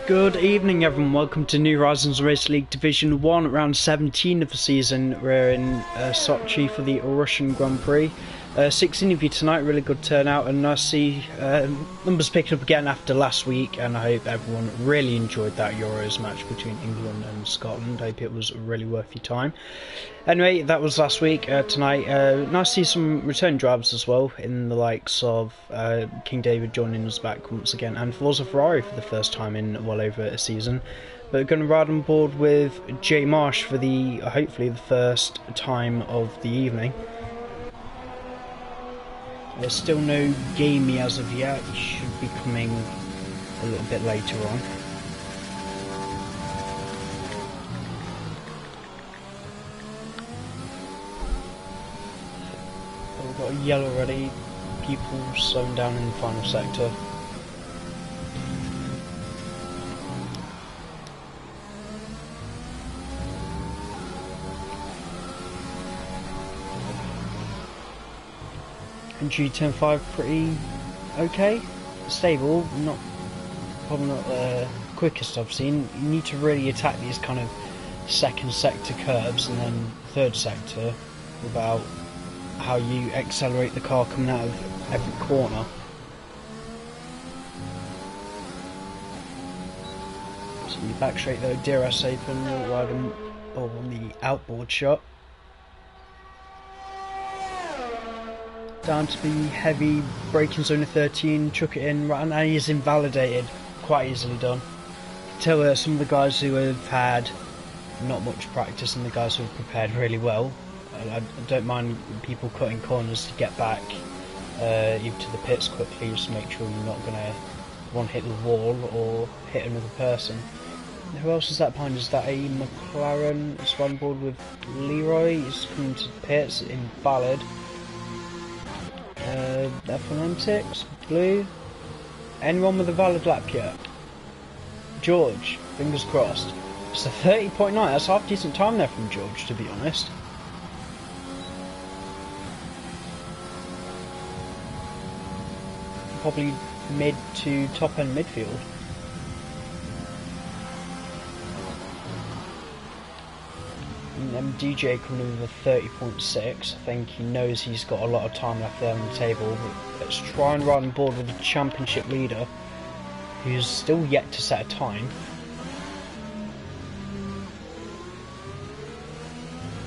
Good evening everyone, welcome to New Horizons Race League Division 1, round 17 of the season. We're in Sochi for the Russian Grand Prix. 16 of you tonight, really good turnout, and I see numbers picking up again after last week, and I hope everyone really enjoyed that Euros match between England and Scotland. I hope it was really worth your time. Anyway, that was last week. Tonight, nice to see some return drivers as well, in the likes of King David joining us back once again, and Forza Ferrari for the first time in well over a season. But going to ride on board with Jay Marsh for the hopefully the first time of the evening. There's still no gamey as of yet. He should be coming a little bit later on. We've got a yellow ready. People slowing down in the final sector. And G turn 5 pretty okay, stable, probably not the quickest I've seen. You need to really attack these kind of second sector curves and then third sector about how you accelerate the car coming out of every corner. So you back straight though, DRS open, riding on the outboard shot. Down to the heavy braking zone of 13, chuck it in, right, and he's invalidated. Quite easily done. Tell some of the guys who have had not much practice and the guys who have prepared really well. I don't mind people cutting corners to get back either to the pits quickly, just to make sure you're not going to one hit the wall or hit another person. Who else is that behind? Is that a McLaren? It's on board with Leroy. He's coming to the pits, invalid. F1M6, blue. Anyone with a valid lap yet? George, fingers crossed. It's a 30.9, that's half decent time there from George, to be honest. Probably mid to top end midfield. And DJ coming in with a 30.6. I think he knows he's got a lot of time left there on the table. But let's try and ride on board with the championship leader, who's still yet to set a time.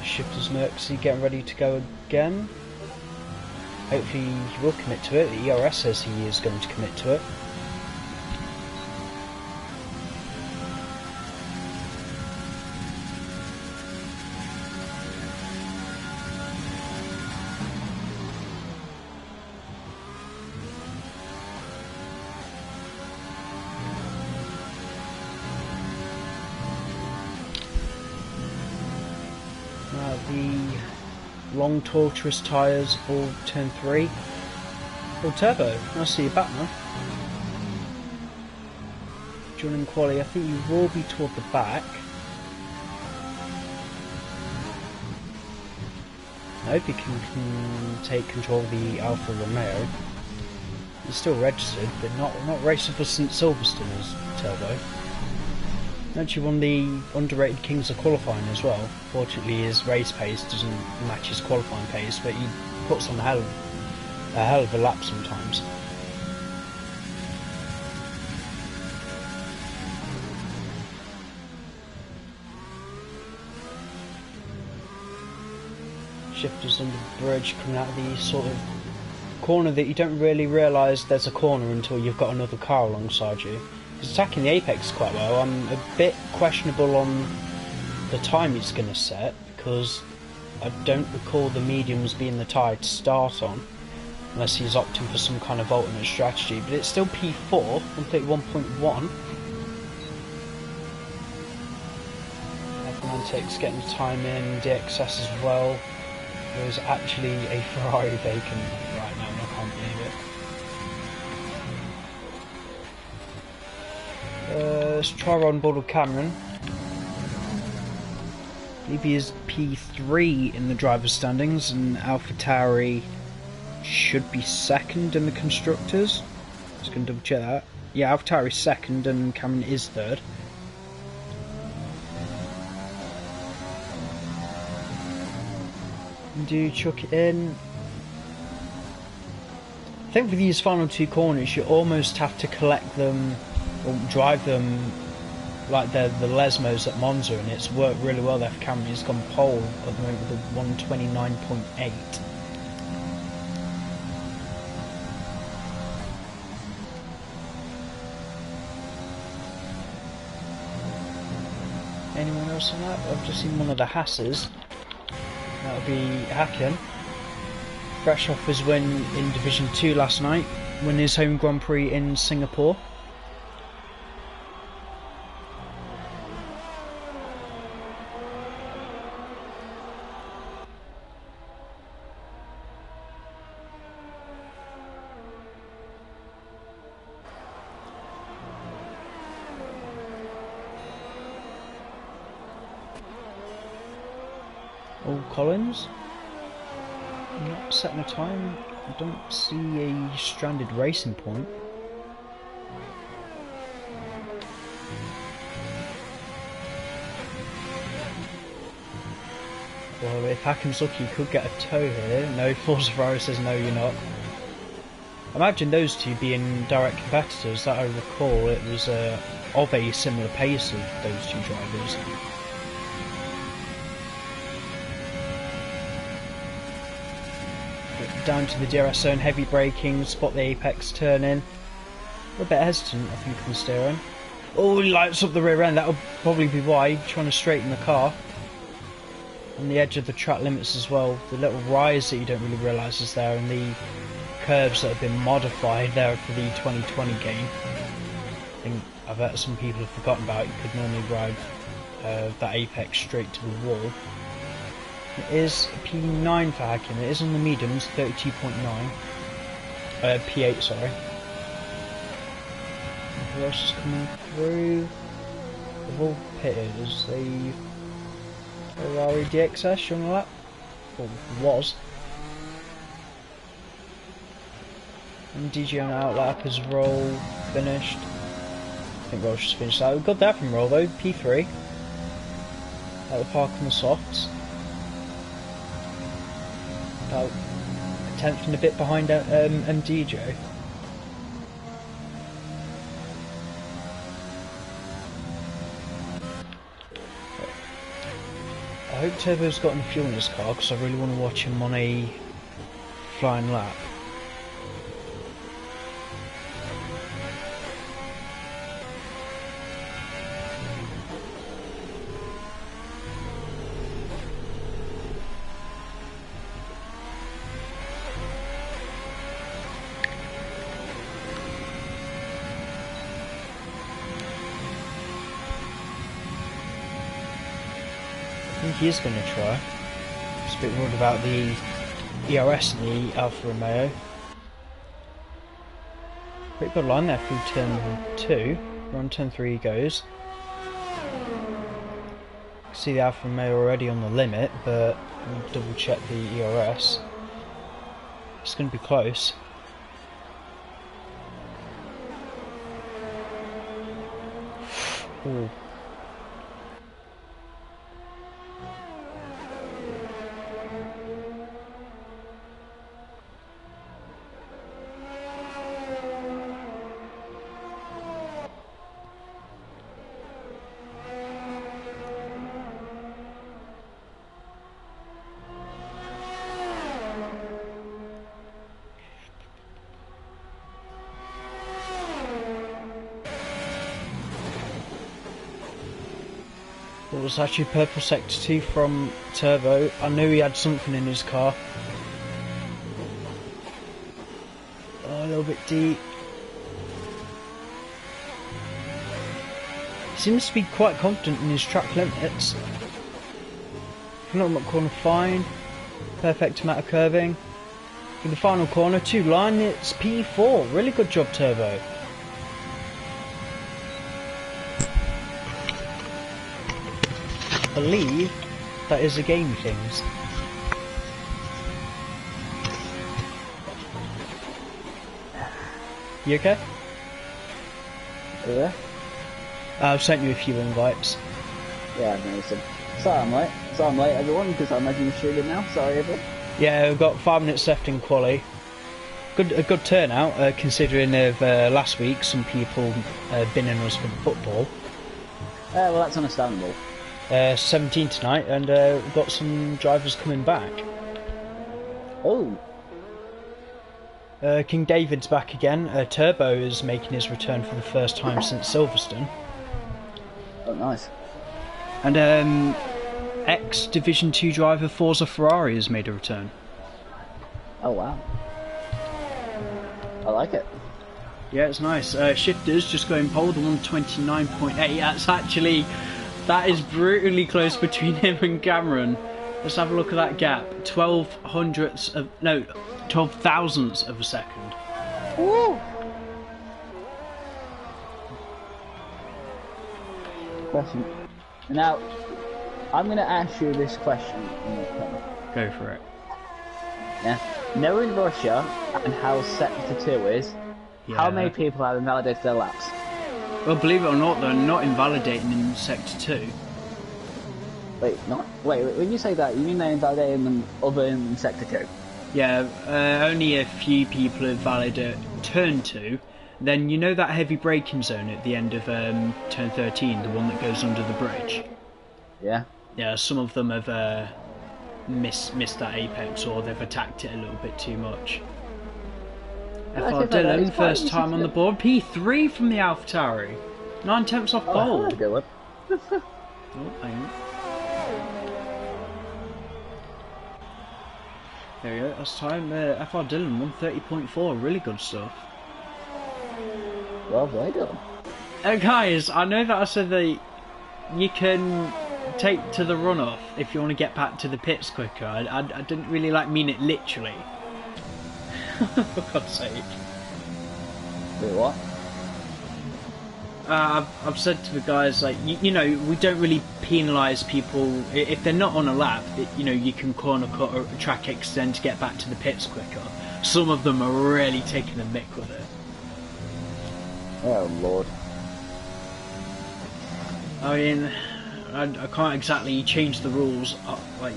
Shifters Merxy getting ready to go again. Hopefully he will commit to it. The ERS says he is going to commit to it. The long tortuous tyres for turn 3. Full turbo, nice to see you back now. Joining quali, I think you will be toward the back. I hope you can take control of the Alfa Romeo. He's still registered, but not racing for St Silverstone as turbo. Actually won the underrated Kings of qualifying as well. Fortunately his race pace doesn't match his qualifying pace, but he puts on a hell of a lap sometimes. Shifters under the bridge coming out of the sort of corner that you don't really realise there's a corner until you've got another car alongside you. He's attacking the apex quite well. I'm a bit questionable on the time he's going to set, because I don't recall the mediums being the tyre to start on, unless he's opting for some kind of alternate strategy. But it's still P4, 131.1. F1 getting the time in, DXS as well. There's actually a Ferrari vacant right now, and I can't believe it. Let's try on board with Cameron. I believe he is P3 in the driver's standings, and AlphaTauri should be second in the constructors. Just going to double check that. Yeah, AlphaTauri is second and Cameron is third. And do you chuck it in? I think for these final two corners, you almost have to collect them or drive them like they're the Lesmos at Monza, and it's worked really well there for Cameron. He's gone pole at the moment with a 129.8. Anyone else on that? I've just seen one of the Hasses. That'll be Hacken. Fresh off his win in Division 2 last night, win his home Grand Prix in Singapore. Oh, Collins. Not setting a time. I don't see a stranded racing point. Well, if Hacken's lucky, he could get a tow here. No, Forza Ferrari says no, you're not. Imagine those two being direct competitors. That I recall, it was of a similar pace of those two drivers. Down to the DRS zone, heavy braking, spot the apex turn in. A bit hesitant, I think, on the steering. Oh, he lights up the rear end, that'll probably be why, trying to straighten the car. On the edge of the track limits as well, the little rise that you don't really realise is there, and the curves that have been modified there for the 2020 game. I think I bet some people have forgotten about it. You could normally ride that apex straight to the wall. It is P9 for Hacken, it is on the mediums, 32.9. P8, sorry. Who else is coming through? They've all pitted as the Ferrari DXS on the lap. Or was. And DG on outlap as Roll finished. I think Roll's just finished that. We got that from Roll though, P3. At the park on the softs. About a tenth and a bit behind MDJ. I hope Turbo's got any fuel in his car because I really want to watch him on a flying lap. I think he is going to try. Just a bit worried about the ERS and the Alfa Romeo. Pretty good line there through turn 2. On turn 3 he goes. See the Alfa Romeo already on the limit, but we'll double check the ERS. It's going to be close. Ooh. It was actually purple sector 2 from Turbo. I knew he had something in his car. Oh, a little bit deep. He seems to be quite confident in his track limits. Penultimate corner fine. Perfect amount of curving. In the final corner, 2 line, it's P4. Really good job, Turbo. I believe that is a game things. You okay? Yeah? I've sent you a few invites. Yeah, I've noticed them. Sorry I'm late. Sorry I'm late, everyone, because I imagine you're streaming now. Sorry, everyone. Yeah, we've got 5 minutes left in quali. A good turnout, considering of last week some people binning us for the football. Well, that's understandable. 17 tonight, and we've got some drivers coming back. Oh. King David's back again. Turbo is making his return for the first time since Silverstone. Oh, nice. And ex-Division 2 driver Forza Ferrari has made a return. Oh, wow. I like it. Yeah, it's nice. Shifters just going pole, the 129.8. That is brutally close between him and Cameron. Let's have a look at that gap. 12 thousandths of a second. Woo! Question. Now, I'm going to ask you this question. Go for it. Yeah. Knowing Russia and how Sector 2 is, how many people have invalidated their laps? Well, believe it or not, they're not invalidating in Sector 2. Wait, when you say that, you mean they're invalidating them other than Sector 2? Yeah, only a few people have validated Turn 2. Then you know that heavy braking zone at the end of Turn 13, the one that goes under the bridge? Yeah. Yeah, some of them have missed that apex, or they've attacked it a little bit too much. FR Dillon, first time on the board. P3 from the AlphaTauri. 9 tenths off pole. Oh, good one. Oh, hang on. There we go, that's time. FR Dillon, 130.4, really good stuff. Well done. Guys, I know that I said that you can take to the runoff if you want to get back to the pits quicker. I didn't really mean it literally. For God's sake. Wait, what? I've said to the guys, you know, we don't really penalise people if they're not on a lap. You can corner cut or track extend to get back to the pits quicker. Some of them are really taking the mick with it. Oh Lord. I mean, I can't exactly change the rules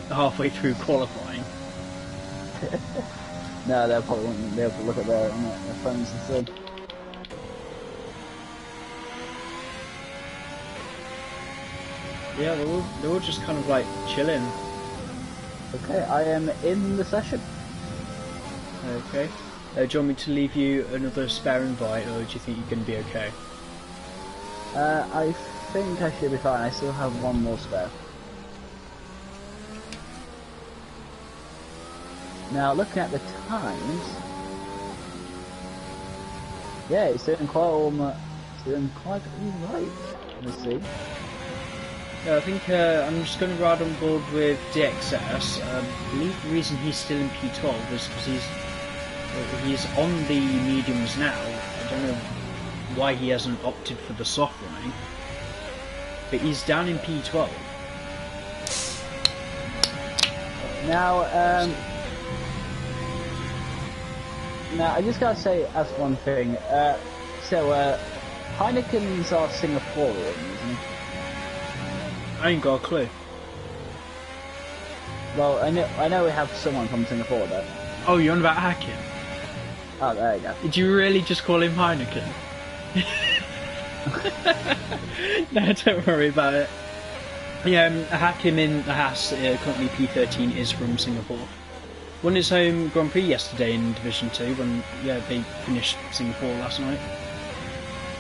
halfway through qualifying. No, they'll probably won't be able to look at their phones instead. Yeah, they're all just kind of chilling. Okay, I am in the session. Okay. Do you want me to leave you another spare invite, or do you think you're going to be okay? I think I should be fine. I still have one more spare. Now, looking at the times, yeah, it's doing quite all right. Let's see. Yeah, I think I'm just going to ride on board with DXS. I believe the reason he's still in P12 is because he's on the mediums now. I don't know why he hasn't opted for the soft running, but he's down in P12. Now, I just gotta ask one thing. Heineken's are Singaporean, isn't he? I ain't got a clue. Well, I know we have someone from Singapore though. Oh, you're on about Hakim? Oh, there you go. Did you really just call him Heineken? No, don't worry about it. Yeah, Hakim in the Haas, currently P13, is from Singapore. Won his home Grand Prix yesterday in Division 2 when they finished Singapore last night.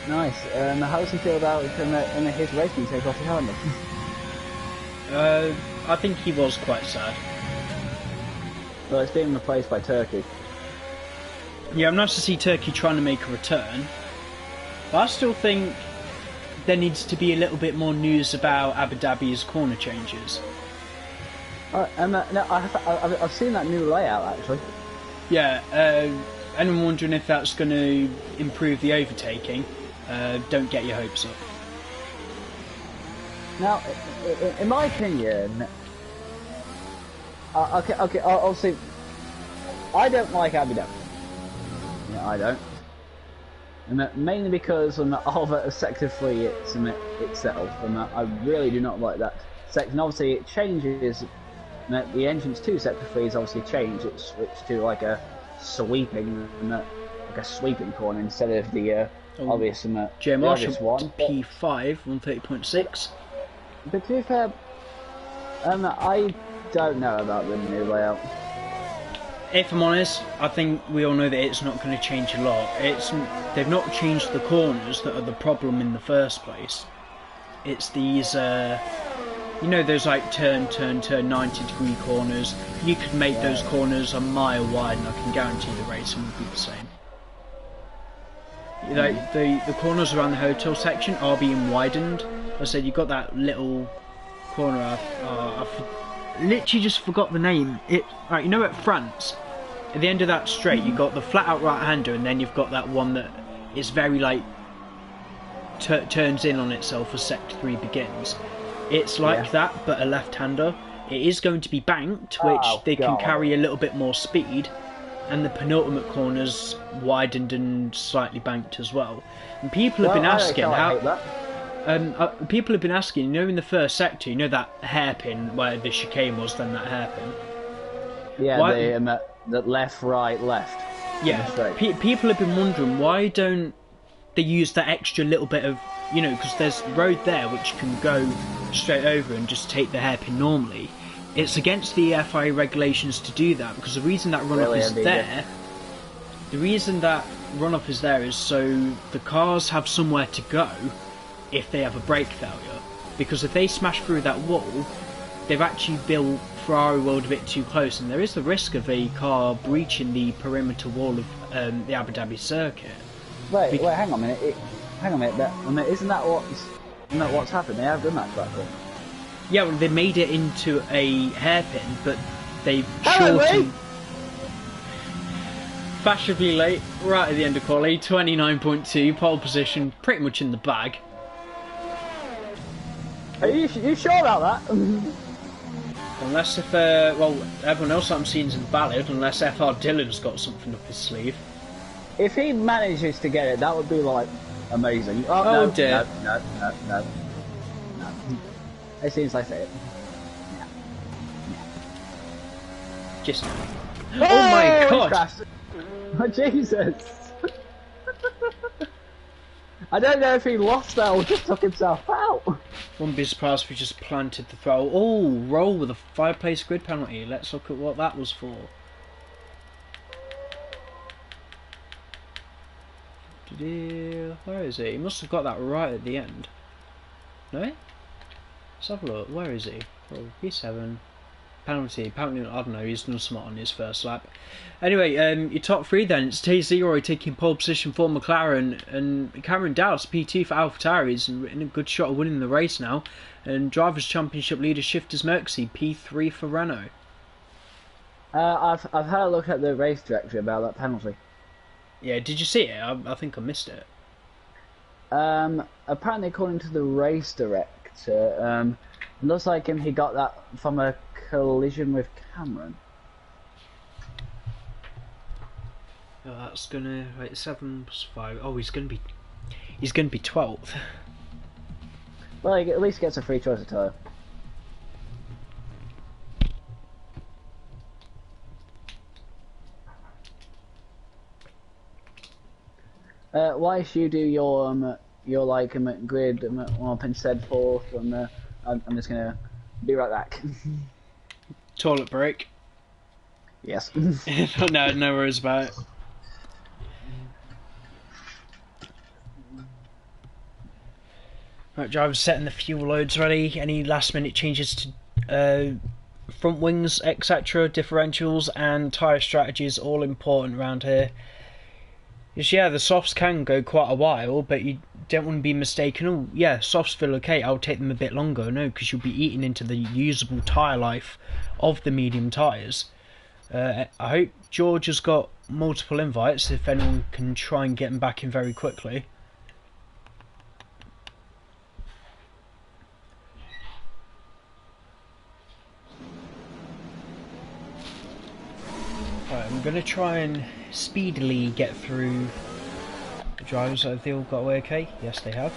Nice. How does he feel about in his racing take off the helmet? I think he was quite sad. Well, it's being replaced by Turkey. Yeah, I'm nice to see Turkey trying to make a return. But I still think there needs to be a little bit more news about Abu Dhabi's corner changes. No, I've seen that new layout actually. Yeah, anyone wondering if that's going to improve the overtaking, don't get your hopes up. Now, in my opinion, I'll see. I don't like Abu Dhabi. Yeah, I don't. and mainly because of Sector 3 itself, and I really do not like that section. Obviously, it changes. The entrance to Sector 3 is obviously changed. It's switched to like a sweeping, corner instead of the obvious one. P5 130.6. But to be fair, I don't know about the new layout. If I'm honest, I think we all know that it's not going to change a lot. They've not changed the corners that are the problem in the first place. It's these, those like turn 90-degree corners. You could make those corners a mile wide, and I can guarantee the racing would be the same. Like the corners around the hotel section are being widened. I said you got that little corner. I literally just forgot the name. Right, at France, at the end of that straight, you got the flat out right hander, and then you've got that one that is very like turns in on itself as Sector 3 begins. It's like that, but a left hander. It is going to be banked, which they can carry a little bit more speed, and the penultimate corner's widened and slightly banked as well. And people have been asking people have been asking, in the first sector, that hairpin where the chicane was, then that hairpin. Yeah, the left, right, left. Yeah, people have been wondering, why don't they use that extra little bit of, because there's road there which can go straight over and just take the hairpin normally. It's against the FIA regulations to do that, because the reason that runoff is there is so the cars have somewhere to go if they have a brake failure. Because if they smash through that wall, they've actually built Ferrari World a bit too close, and there is the risk of a car breaching the perimeter wall of the Abu Dhabi circuit. Wait, hang on a minute. Isn't that what's happened? They have done that track. Yeah, well, they made it into a hairpin, but they've shortened. Fashionably late, right at the end of quali, 29.2, pole position, pretty much in the bag. Are you sure about that? Unless if, everyone else I'm seeing is invalid, unless FR Dylan's got something up his sleeve. If he manages to get it, that would be, like, amazing. Oh dear. No. As soon as I say it. Just... Oh my god! Oh, Jesus! I don't know if he lost that or just took himself out. Wouldn't be surprised if he just planted the throttle. Oh, roll with a 5-place grid penalty. Let's look at what that was for. Where is he? He must have got that right at the end. No? Let's have a look. Where is he? Oh, P7. Penalty. Apparently, I don't know, he's done something on his first lap. Anyway, your top three then. It's Tay Leroy taking pole position for McLaren, and Cameron Dow's P2 for AlphaTauri is in a good shot of winning the race now. And Drivers' Championship leader Shifters Merckx, P3 for Renault. I've had a look at the race directory about that penalty. Yeah, did you see it? I think I missed it. Apparently, according to the race director, it looks like he got that from a collision with Cameron. Oh, that's gonna 7 plus 5. Oh, he's gonna be 12th. Well, he at least gets a free choice of tyre. Why should you do your like grid up instead fourth? And I'm just gonna be right back. Toilet break. Yes. No worries about it. Right, drivers setting the fuel loads ready. Any last minute changes to front wings, etc., differentials, and tyre strategies, all important around here. Because, yeah, the softs can go quite a while, but you don't want to be mistaken. Oh, yeah, softs feel okay, I'll take them a bit longer. No, because you'll be eating into the usable tyre life of the medium tyres. I hope George has got multiple invites, if anyone can try and get him back in very quickly. Right, I'm going to try and speedily get through drivers, have they all got away okay? Yes, they have.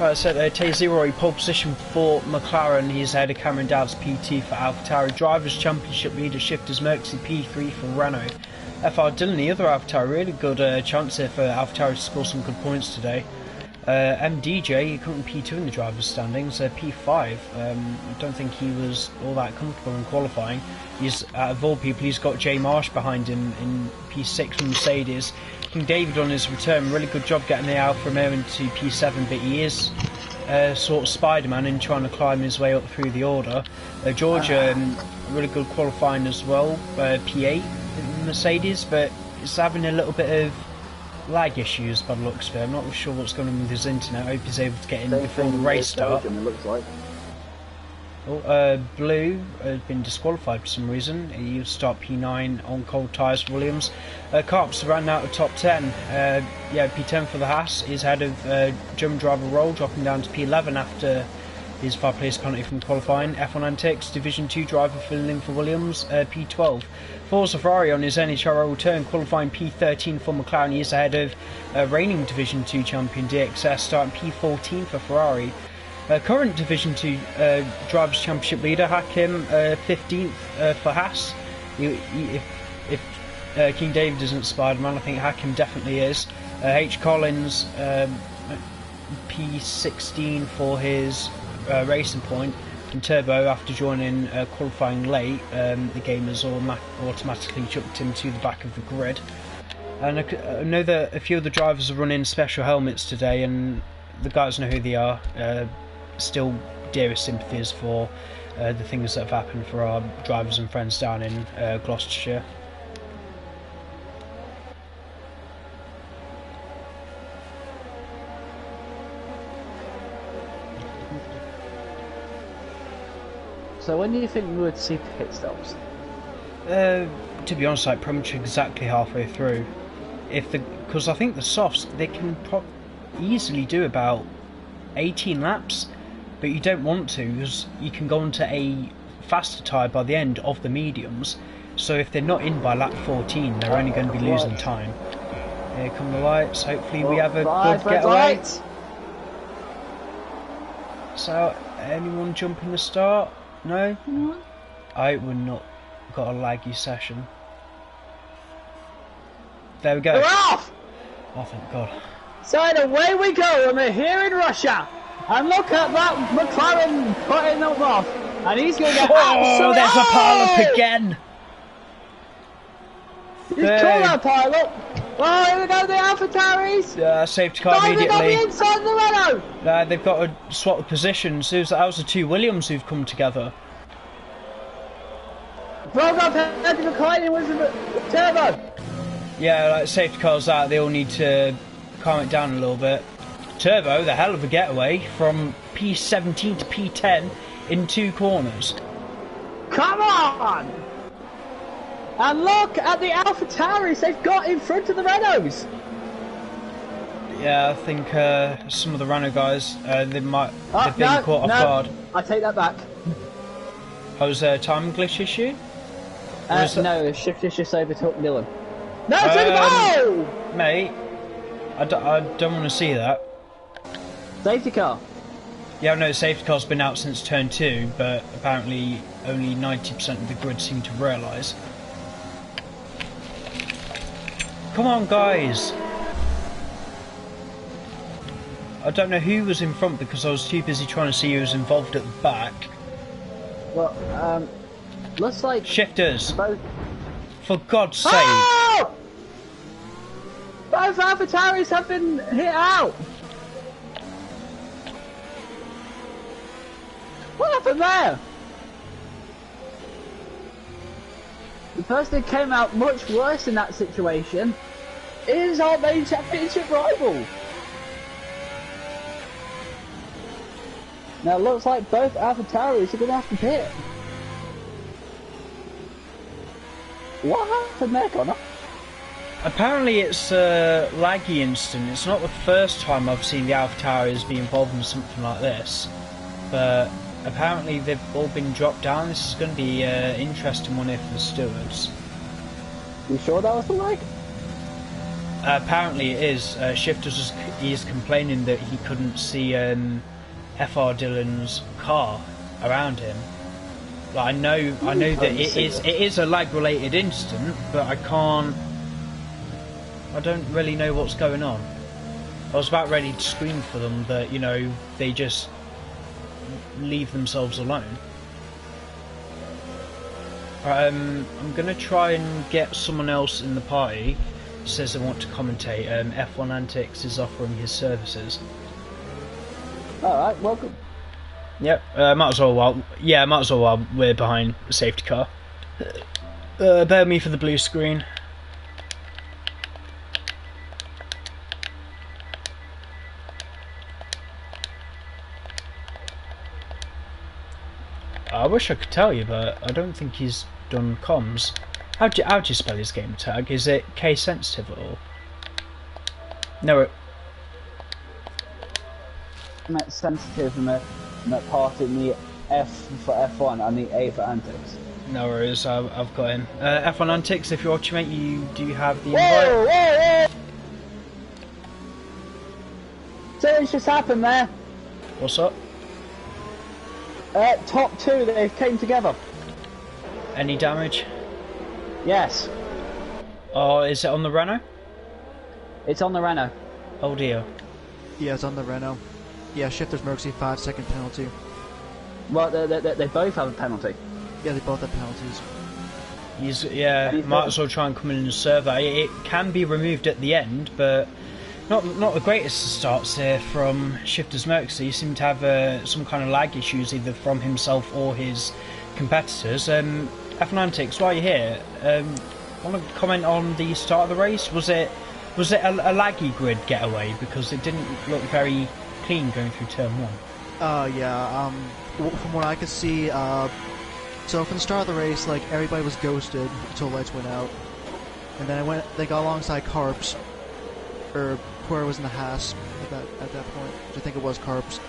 Right, so T0 pole position for McLaren. He's ahead of Cameron Dowd's P2 for AlphaTauri. Drivers' Championship leader Shifters Merckx P3 for Renault. FR Dillon, the other AlphaTauri, really good chance here for AlphaTauri to score some good points today. MDJ, currently P2 in the drivers' standings, P5. I don't think he was all that comfortable in qualifying. He's, out of all people, he's got Jay Marsh behind him in P6 from Mercedes. King David on his return, really good job getting the Alfa Romeo into P7, but he is sort of Spider-Man in trying to climb his way up through the order. George, really good qualifying as well, P8 in Mercedes, but it's having a little bit of lag issues by the looks of it. I'm not sure what's going on with his internet. I hope he's able to get in before the race starts. It looks like. Oh, Blue has been disqualified for some reason. He'll start P9 on cold tyres for Williams. Carps ran out of top 10. Yeah, P10 for the Haas. He's ahead of German driver Roll, dropping down to P11 after his 5-place penalty from qualifying. F1 Antics, Division 2 driver filling in for Williams, P12. Forza Ferrari on his NHRL return, qualifying P13 for McLaren. He is ahead of reigning Division 2 champion DXS, starting P14 for Ferrari. Current Division 2 Drivers' Championship leader, Hakim, 15th for Haas. If King David isn't Spider-Man, I think Hakim definitely is. H. Collins, P16 for his racing point. And Turbo, after joining qualifying late, the game has automatically chucked him to the back of the grid. And I know that a few of the drivers are running special helmets today, and the guys know who they are. Still dearest sympathies for the things that have happened for our drivers and friends down in Gloucestershire. So when do you think we would see pit stops? To be honest, like pretty much exactly halfway through. Because I think the softs, they can easily do about 18 laps, but you don't want to, because you can go onto a faster tyre by the end of the mediums. So if they're not in by lap 14, they're only going to be losing time. Here come the lights. Hopefully we have a good getaway. So anyone jumping the start? No? I would not got a laggy session. There we go. We're off! Oh, thank God. So away we go, and we're here in Russia. And look at that McLaren putting them off. And he's going to get absolutely... there's a pile-up again! He's caught that pile-up. Oh, here we go, the AlphaTauris. Safety car immediately. On the inside of the Renault. They've got to swap the positions. That was the two Williams who've come together. Broke up head to McLaren with the turbo. Yeah, like safety cars out, they all need to calm it down a little bit. Turbo, the hell of a getaway from P17 to P10 in 2 corners. Come on! And look at the AlphaTauris they've got in front of the Renaults. Yeah, I think some of the Renault guys, they've been caught off guard. I take that back. Oh, was there a time glitch issue? No, shift just overtook Nhrl. No, to the goal! Mate, I don't want to see that. Safety car. Yeah, no, the safety car's been out since turn 2, but apparently only 90% of the grid seem to realise. Come on, guys! I don't know who was in front because I was too busy trying to see who was involved at the back. Well, looks like... Shifters! Both... For God's sake! Oh! Both AlphaTauris have been hit out! What happened there? The person who came out much worse in that situation is our main championship rival. Now it looks like both AlphaTauris are going to have to pit. What happened there, Connor? Apparently it's a laggy incident. It's not the first time I've seen the AlphaTauris be involved in something like this, but apparently they've all been dropped down. This is going to be an interesting one here for the stewards. You sure that was the lag? Apparently it is. Shifters is complaining that he couldn't see FR Dillon's car around him. Like, I know that it is a lag-related incident, but I don't really know what's going on. I was about ready to scream for them that, you know, they just leave themselves alone. I'm gonna try and get someone else in the party. Says they want to commentate. F1 Antics is offering his services. Alright, welcome. Yep, might as well while we're behind the safety car. Bear me for the blue screen. I wish I could tell you, but I don't think he's done comms. How'd you spell his game tag? Is it K sensitive at all? No. That's sensitive and that part in the F for F1 and the A for Antics. No worries, I've got him. F1 Antics, if you're watching, mate, do you have the invite? Whoa! Something's just happened there. What's up? Top two, they came together. Any damage? Yes. Oh, is it on the Renault? It's on the Renault. Oh dear. Yeah, it's on the Renault. Yeah, Shifter's Mercy 5-second penalty. Well, they both have a penalty. Yeah, they both have penalties. Might as well try and come in and serve that. It can be removed at the end, but not the greatest of starts here from Shifter's Mercy. He seemed to have some kind of lag issues either from himself or his competitors. F1 Antics, while you're here, want to comment on the start of the race? Was it a laggy grid getaway because it didn't look very clean going through turn 1? Yeah. From what I could see, so from the start of the race, like everybody was ghosted until lights went out, and then they got alongside Carps, or whoever was in the Haas at that point, which I think it was Carps.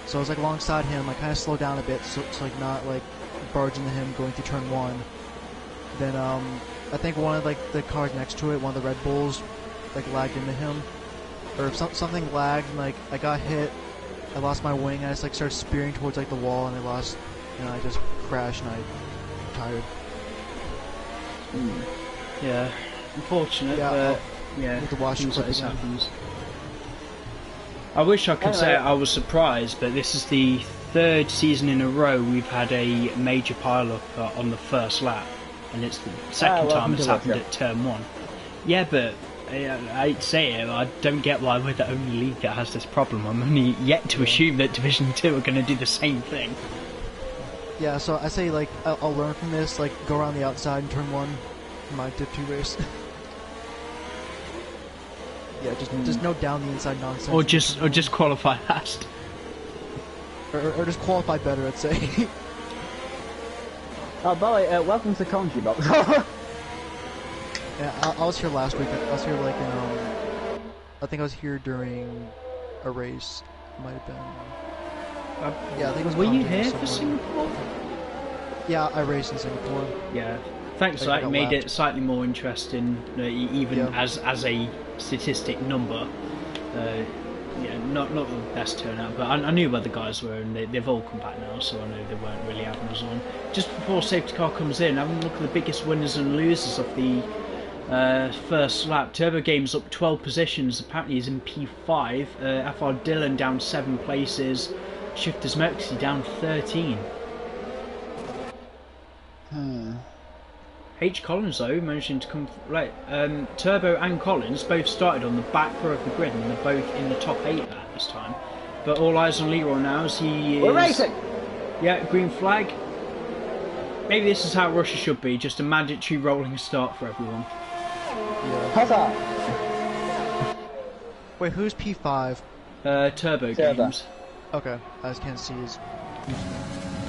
So I was like alongside him, like kind of slowed down a bit, so like not like barge into him going through turn 1. Then I think one of like the cars next to it, one of the Red Bulls, like lagged into him, or something lagged, and like I got hit. I lost my wing, and I just like started spearing towards like the wall, and I just crashed, and I retired. Yeah, unfortunate, yeah, but yeah, with the wash things like this again. happens. I wish I could say I was surprised, but this is the 3rd season in a row we've had a major pile-up on the first lap, and it's the second time it's happened at turn 1. Yeah, but I say it, I don't get why we're the only league that has this problem. I'm only yet to assume that Division 2 are going to do the same thing. Yeah, so I say like I'll learn from this, like go around the outside in turn 1 in my Div 2 race. Yeah, just no down the inside nonsense. Or just qualify last. Or just qualify better, I'd say. Oh, by the way, welcome to Country Box. Yeah, I was here last week. I was here like in I think I was here during a race. Might have been. Yeah, I think it was. Were you here for Singapore? Yeah, I raced in Singapore. Yeah. Thanks for that. It made it slightly more interesting, even as a statistic number. Yeah, not the best turnout, but I knew where the guys were, and they've all come back now, so I know they weren't really having us on. Just before safety car comes in, having a look at the biggest winners and losers of the first lap. Turbo Game's up 12 positions. Apparently he's in P5. FR Dillon down 7 places. Shifter's Mercy down 13. H. Collins though managing to come right. Turbo and Collins both started on the back row of the grid, and they're both in the top 8 at this time. But all eyes on Leroy now as he is. We're racing. Yeah, green flag. Maybe this is how Russia should be, just a mandatory rolling start for everyone. Yeah. Huzzah! Wait, who's P5? Turbo Games. Okay, I just can't see his.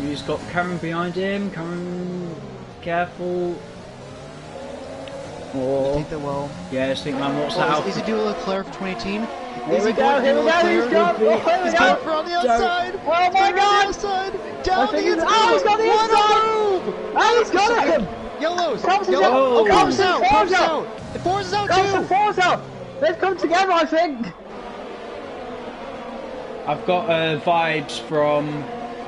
He's got Cameron behind him. Cameron, careful. I think that well. Yeah, think man, what's that? Is he doing Leclerc for 2018? Here we go, he's gone! He's gone for on the outside! Oh my god! Down the inside! Oh, he's got the inside! Oh, he's got him! Yellows! Comes Yellow! out! Comes out! The Forza's out Go for too! Forza! They've come together, I think! I've got vibes from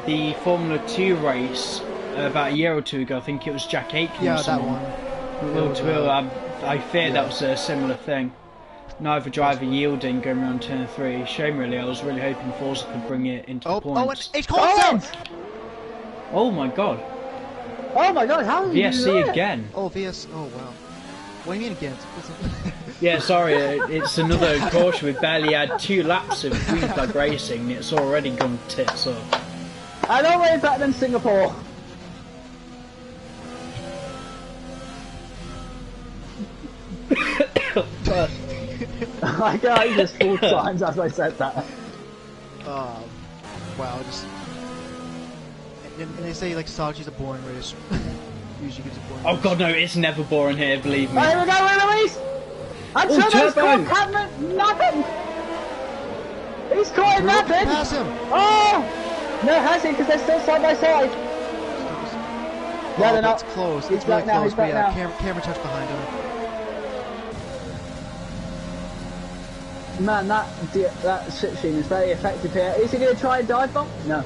the Formula 2 race about a year or two ago. I think it was Jack Aitken. Yeah, or that someone. one. Wheel to wheel. I fear that was a similar thing. Neither driver yielding going around turn 3. Shame really, I was really hoping Forza could bring it into the points. And it's Collins! Oh my god. Oh my god, how did you do VSC that? again. Oh, VS. Oh, wow. What do you mean again? Yeah, sorry, it's another caution. We've barely had 2 laps of green flag racing. It's already gone tits up. I know way better than Singapore. I just 4 times as I said that. Wow, just... And they say, like, Sochi's a boring race. Usually gives a boring Oh race. god, no, it's never boring here, believe me. Right, here we go, Luis! And Oh, Turbo's Turbo! caught Cadman napping! He's caught him Turbo napping! pass him! Oh! No, has he? Because they're still side by side. No, they're not. It's close. He's It's really back now, close. he's back But yeah, now. camera touch behind him. Man, that shit machine is very effective here. Is he going to try and dive bomb? No.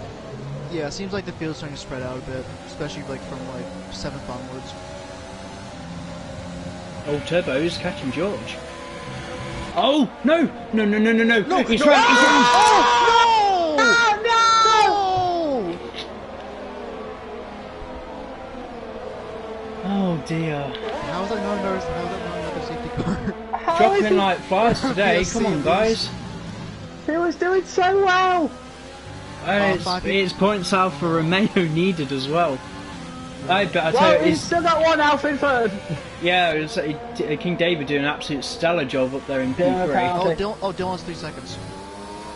Yeah, it seems like the field's starting to spread out a bit, especially like from like 7th onwards. Oh, Turbo's catching George. Oh, no! No, no, no, no, no! No, He's no. run, he's run! Oh! Oh, no! Oh dear. How is that not another safety car? How is Dropping he? like flies today, VSC come on at guys. He was doing so well. It's points out for Romeo needed as well. I bet I tell Well, you, he's still got one Alpha in third. yeah, it's, King David doing an absolute stellar job up there in Yeah, P3. Dylan's 3 seconds.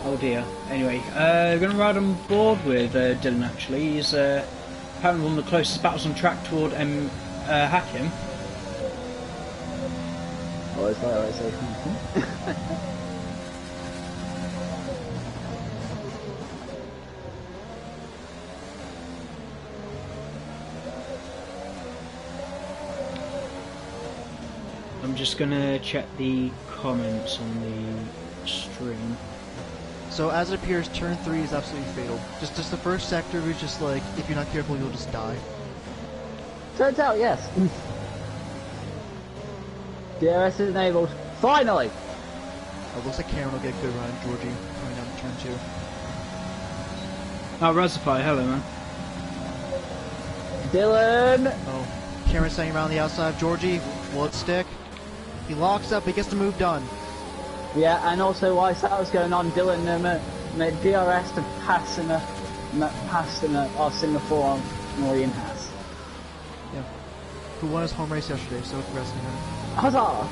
Oh dear. Anyway, we're going to ride on board with Dylan actually. He's apparently one of the closest battles on track toward Hakim. Oh, it's like I say. I'm just going to check the comments on the stream. So as it appears, turn 3 is absolutely fatal. Just the first sector is just like, if you're not careful, you'll just die. Turns out, yes. DRS is enabled. Finally! It looks like Karen will get a good run at Georgie coming down to turn 2. Oh, Razify, hello man. Dylan! Oh, Karen's staying around the outside of Georgie. Will it stick? He locks up, he gets the move done. Yeah, and also while that was going on, Dylan made DRS to pass in our Singapore on Maureen Haas. Yeah. Who won his home race yesterday, so congrats to him. Huzzah!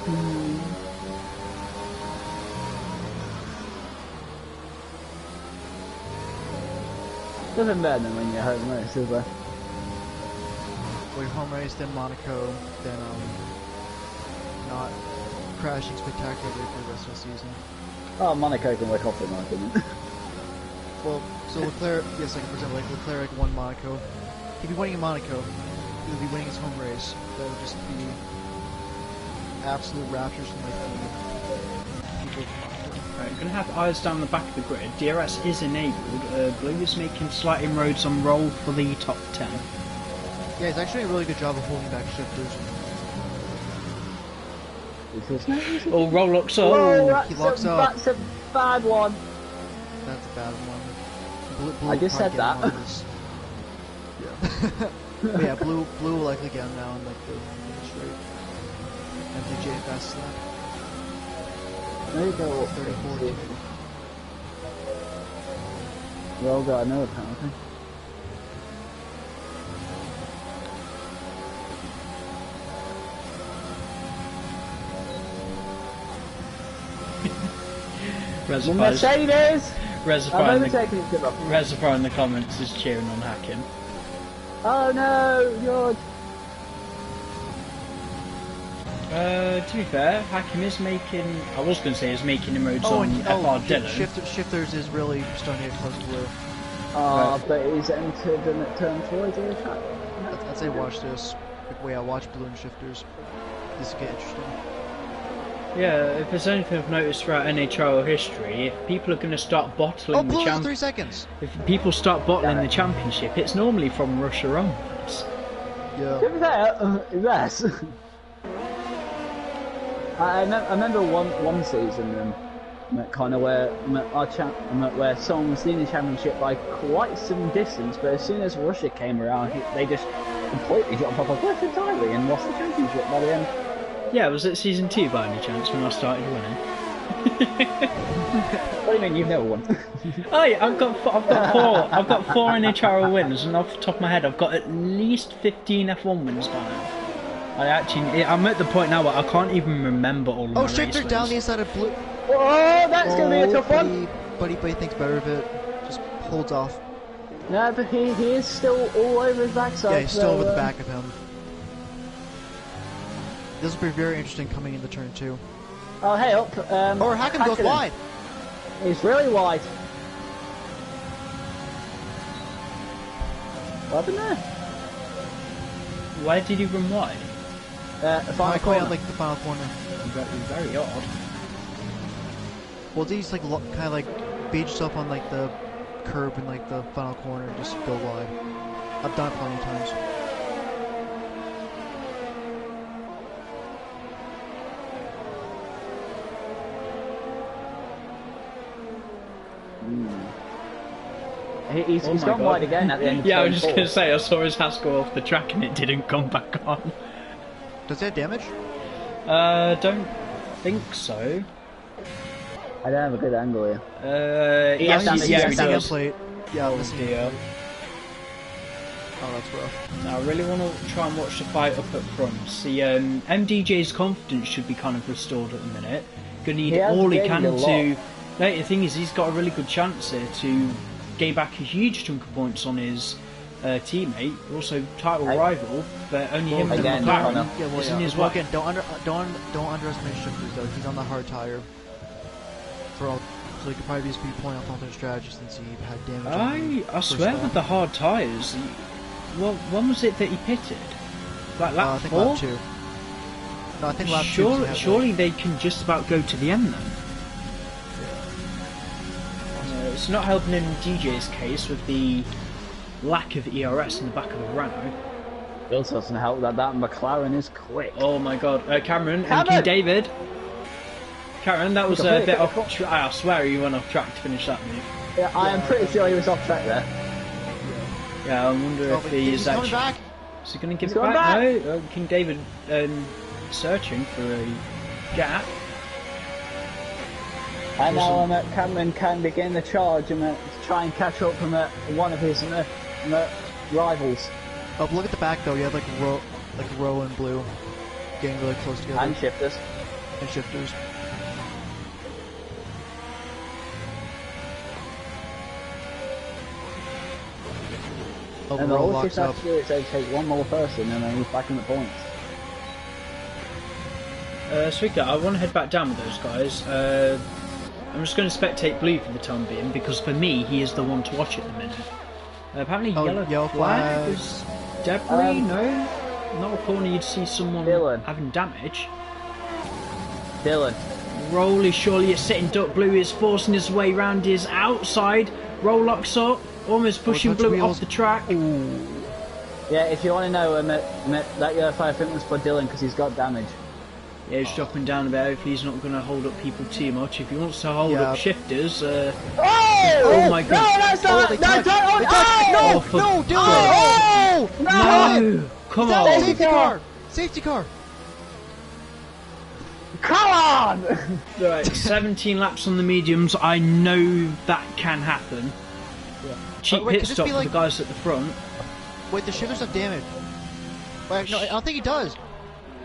Doesn't better than when you're home race, is there? Well, your home race, then Monaco, then not crashing spectacularly for the rest of the season. Oh, Monaco can work off in my opinion. Well, so Leclerc, yes, like for example, like Leclerc won Monaco. He'd be winning in Monaco. He would be winning his home race. That would just be absolute raptures from like the people of Monaco. Right, going to have eyes down the back of the grid. DRS is enabled. Blue is making slight inroads on roll for the top 10. Yeah, he's actually doing a really good job of holding back shifters. Oh, roll locks up. Whoa, that's he locks up. That's a bad one. That's a bad one. Blue I just will said probably that. get him on this. Yeah. But yeah, blue will likely get him now in like the straight. MTJ fast lap. There you go. 30, 40. Well, got another penalty. The Mercedes! Reservoir in the comments is cheering on Hakim. Oh no, George! To be fair, Hakim is making. I was going to say he's making inroads on FR Dylan. Shifters is really starting to get close to blue. But he's entered in at turn 4, is he a track? I'd say watch this. Like, yeah, watch blue and shifters. This will get interesting. Yeah, if there's anything I've noticed throughout NHRL history, if people are going to start bottling the Blue's at champ, 3 seconds. if people start bottling the championship, it's normally from Russia onwards. Yeah. To be fair, yes. I remember one season, kind of where where someone was leading the championship by quite some distance, but as soon as Russia came around, they just completely dropped off a cliff entirely and lost the championship by the end. Yeah, was it season 2 by any chance when I started winning? What do you mean you've never won? Oh yeah, I've got four NHRL wins, and off the top of my head, I've got at least 15 F1 wins by now. I'm at the point now where I can't even remember all of my race Shifter wins. down the inside of blue. Oh, that's gonna be a tough one. Buddy thinks better of it. Just holds off. No, but he is still all over his backside. Yeah, he's still over the back of him. This will be very interesting coming into turn 2. Oh, hey up. Or Hacken goes wide. He's really wide. What happened there? Why did he run wide? Final corner. On, like the final corner. Very odd. Well, these like kind of like beat yourself on like the curb in like the final corner and just go wide. I've done it plenty of times. He's gone wide again at the end of Yeah, I turn was just 4. going to say, I saw his house go off the track and it didn't come back on. Does that damage? Don't think so. I don't have a good angle here. Yes, damage, yeah, yes, he damage. does. Plate. Yeah, Oh listen. dear. Oh, that's rough. Now, I really want to try and watch the fight up at front. See, MDJ's confidence should be kind of restored at the minute. Gonna need all he can to... No, the thing is, he's got a really good chance here to gain back a huge chunk of points on his teammate, also title rival, but only him and again, McLaren Yeah, well, is in yeah. his Well, way. again, don't underestimate Shifters though. He's on the hard tire. For all, so he could probably just be pulling off alternate strategies since he had damage. on the I first swear lap. with the hard tyres, well, when was it that he pitted? Like I lap think 4? lap 2. No, I think lap 2. 'cause he had, Surely they can just about go to the end then. It's not helping in DJ's case with the lack of ERS in the back of the Renault. It also doesn't help that McLaren is quick. Oh my god, Cameron and King David. Cameron, that was a bit off track. I swear he went off track to finish that move. Yeah, I am pretty sure he was off track there. Yeah, I wonder if he's coming actually... back. Is he going to give He's it going back? back. No, King David searching for a gap. And now Cameron can begin the charge and to try and catch up from one of his rivals. Oh, but look at the back though. You have like row and blue getting really close together. And Shifters. And Shifters. Oh, And row all locks Shifters have up. to do is they take one more person and then he's back in the points. Swigger, I want to head back down with those guys. I'm just going to spectate Blue for the time being because for me he is the one to watch at the minute. Apparently yellow flag is debris, no? Not a corner you'd see someone Dylan. having damage. Dylan. Roll is surely a sitting duck. Blue is forcing his way round his outside. Roll locks up, almost pushing Blue wheels. off the track. Yeah, if you want to know, that yellow flag I think was for Dylan because he's got damage. Yeah, he's dropping down a bit. Hopefully he's not going to hold up people too much. If he wants to hold up Shifters... Oh my god. No, that's not... They No, touched. don't... They touched. Oh! No, for no, Dylan! Oh! No! Come on! Safety car! Safety car! Come on! Right, 17 laps on the mediums. I know that can happen. Cheap Wait, pit could this stop be for like- the guys at the front. Wait, the Shifters have damage. Wait, no, I don't think he does.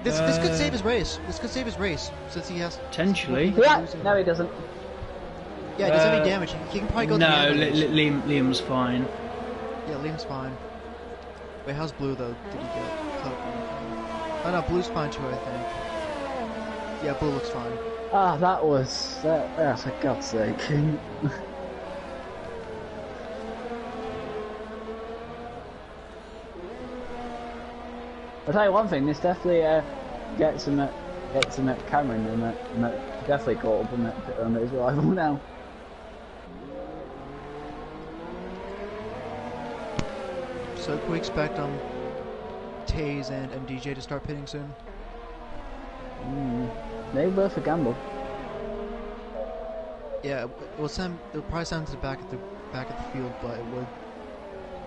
This could save his race. This could save his race since he has. Potentially. Yeah, no, he doesn't. Yeah, he doesn't have any damage. He can probably go. No, to the end. Liam's fine. Yeah, Liam's fine. Wait, how's Blue though? Did he get? Oh no, Blue's fine too, I think. Yeah, Blue looks fine. Ah, that's for God's sake. I'll tell you one thing, this definitely gets him gets Cameron and definitely caught up on his rival now. So can we expect Taze and MDJ to start pitting soon? Maybe worth a gamble. Yeah, it will probably send to the back of the field, but it would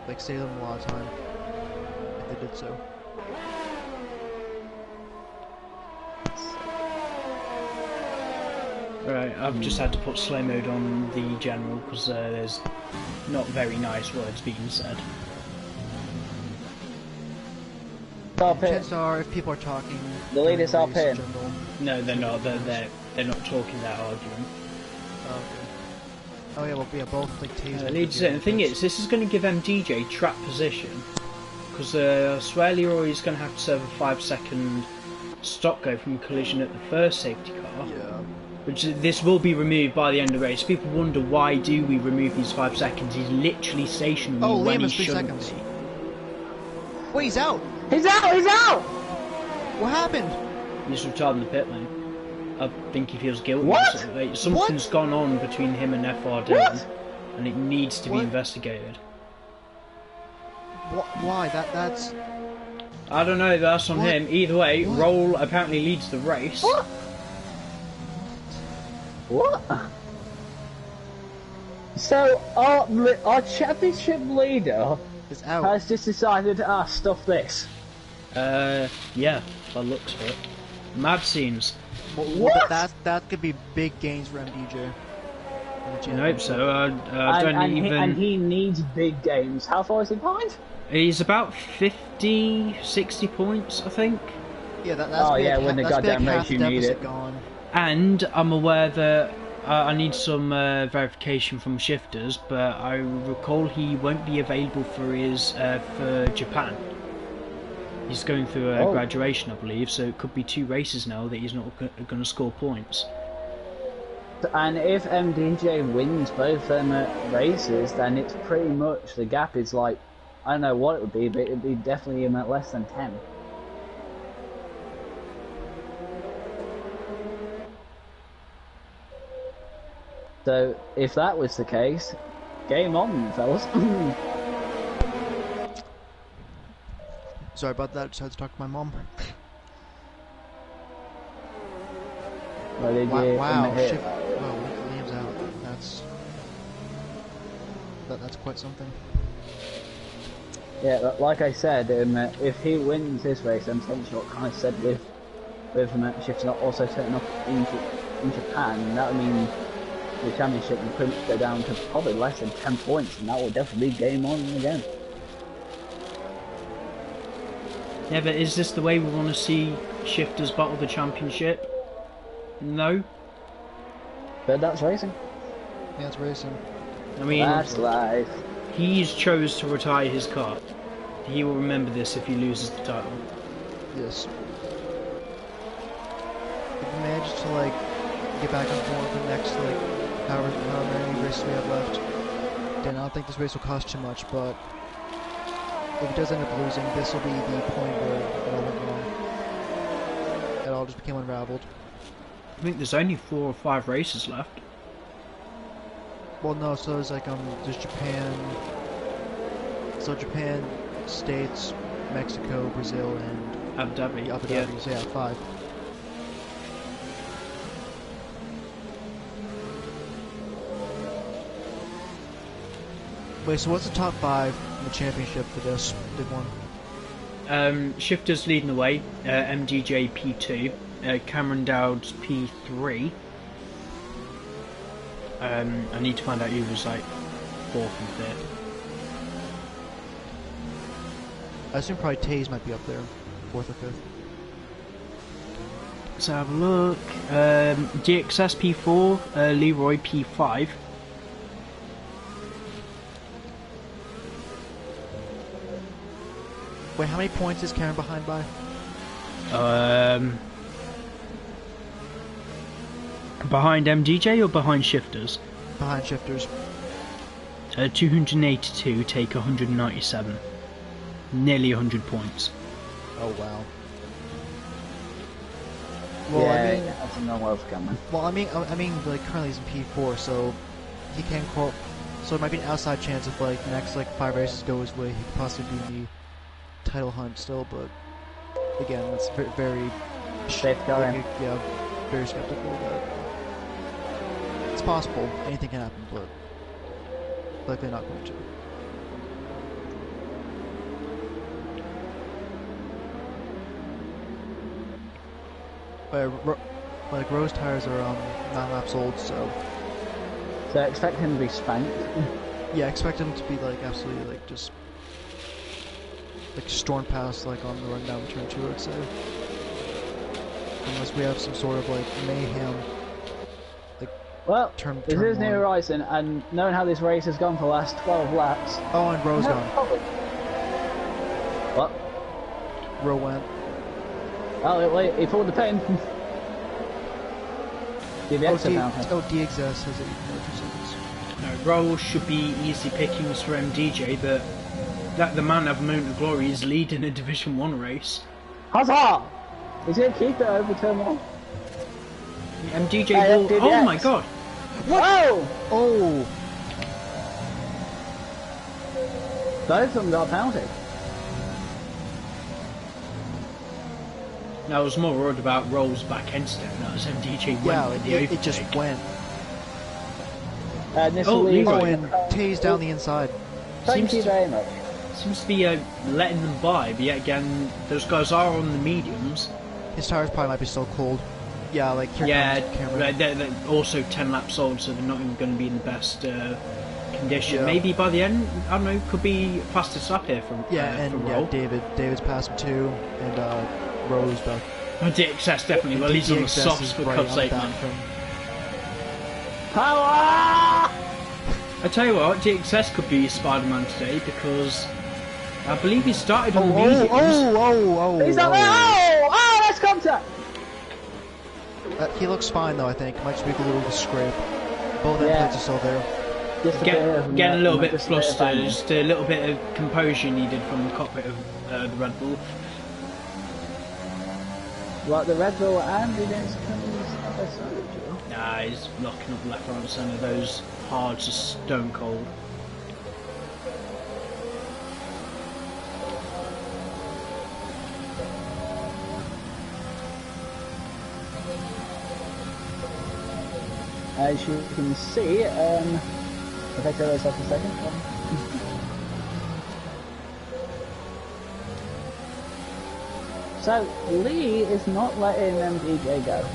like save them a lot of time if they did so. Right, I've just had to put slow mode on the general because there's not very nice words being said. Chances are, if people are talking, the leaders are in in. No, they're not. They're not talking. They're arguing. Oh yeah, well, yeah, both like Taze. The thing is, this is going to give MDJ trap position because I swear Leroy's going to have to serve a 5-second stop go from collision at the first safety car. Yeah. Which this will be removed by the end of the race. People wonder why do we remove these 5 seconds? He's literally stationary when he shouldn't be. Wait, he's out! He's out! He's out! What happened? He's retarding the pit lane. I think he feels guilty. What? Like, something's gone on between him and FRD, and it needs to be investigated. Why? That's... I don't know, that's on him. Either way, Nhrl apparently leads the race. What? So, our championship leader is out. Has just decided, stuff this. Yeah, by looks of it. Mad scenes. What? That could be big gains for MDJ. I hope so. And he needs big games. How far is he behind? He's about 50, 60 points, I think. Yeah, that's when the goddamn race you need it. Gone. And I'm aware that I need some verification from Shifters, but I recall he won't be available for his for Japan. He's going through a graduation, I believe, so it could be 2 races now that he's not going to score points. And if MDJ wins both them races, then it's pretty much the gap is like, I don't know what it would be, but it'd be definitely less than 10. So if that was the case, game on, fellas. Sorry about that. Just had to talk to my mom. Wow, Liam's out. That's quite something. Yeah, like I said, if he wins this race, then potentially what kind of said with Shift not also turning up in Japan, that would mean the championship will pretty much go down to probably less than 10 points, and that will definitely be game on again. Yeah, but is this the way we want to see Shifters battle the championship? No. But that's racing. Yeah, it's racing. I mean, that's life. He's chose to retire his car. He will remember this if he loses the title. Yes. If he manages to get back on board for the next however many races we have left, then I don't think this race will cost too much. But if he does end up losing, this will be the point where it all went wrong. It all just became unraveled. I think there's only 4 or 5 races left. Well, no. So there's there's Japan. So Japan, States, Mexico, Brazil, and Abu Dhabi. Yeah. So yeah, 5. Wait, so what's the top 5 in the championship for this big one? Shifters leading the way, MDJ P2, Cameron Dowd's P3. I need to find out who was 4th and 5th. I assume probably Taze might be up there, 4th or 5th. Let's have a look. DXS P4, Leroy P5. Wait, how many points is Cameron behind by? Behind MDJ or behind Shifters? Behind Shifters. 282 take 197. Nearly 100 points. Oh wow. Well, yeah, I mean, that's a normal coming. well, I mean, like currently he's in P4, so he can qual. So it might be an outside chance if like the next like 5 races go his way, he could possibly be in the title hunt still. But again, that's very Safe going. yeah, very skeptical of that. It's possible, anything can happen, but likely not going to. Like Rose tires are 9 laps old, so So expect him to be spanked. yeah, expect him to be like absolutely like just like storm past like on the run down turn 2, I'd say, unless we have some sort of like mayhem. Well, Turn this is New one. Horizon, and knowing how this race has gone for the last 12 laps. Oh, and Ro's gone. What? Ro went. Oh, wait, he pulled the pin. DBX penalty. DXS has 8 seconds. No, Rolls should be easy pickings for MDJ, but that the man of Mount of Glory is leading a Division 1 race. Huzzah! He's going to keep it over turn 1. MDJ Hey, will... DBX. Oh my god! Whoa! Oh! Both of them got a penalty. I was more worried about Rolls back end step, that was MDJ went Yeah, with the it just overtake. went. And this Oh, will leave. Leroy. Oh, and Tay's down the inside. Thank you Seems to- very much. Seems to be letting them by, but yet again, those guys are on the mediums. His tires probably might be so cold. Yeah, like here Yeah, comes Cameron. they're also 10 laps old, so they're not even going to be in the best condition. Yeah. Maybe by the end, I don't know, could be fastest lap here from Yeah, for and Roll. David's passed him too, and Rose back. DXS definitely, well he's on the DXS softs is for right God's on sake, the man. back from- Power! I tell you what, DXS could be Spider-Man today because I believe he started on the Oh, mediums. He's not there! Oh, that's contact! He looks fine though, I think. Might just be a little scrape. Both end Yeah. plates are still there. Just Getting a little bit just flustered, banging. just a little bit of composure needed from the cockpit of the Red Bull. Like the Red Bull and the other side of you. Nah, he's locking up left, right and centre, those hards are stone cold. As you can see, if I tell myself a second. So, Lee is not letting MDJ go.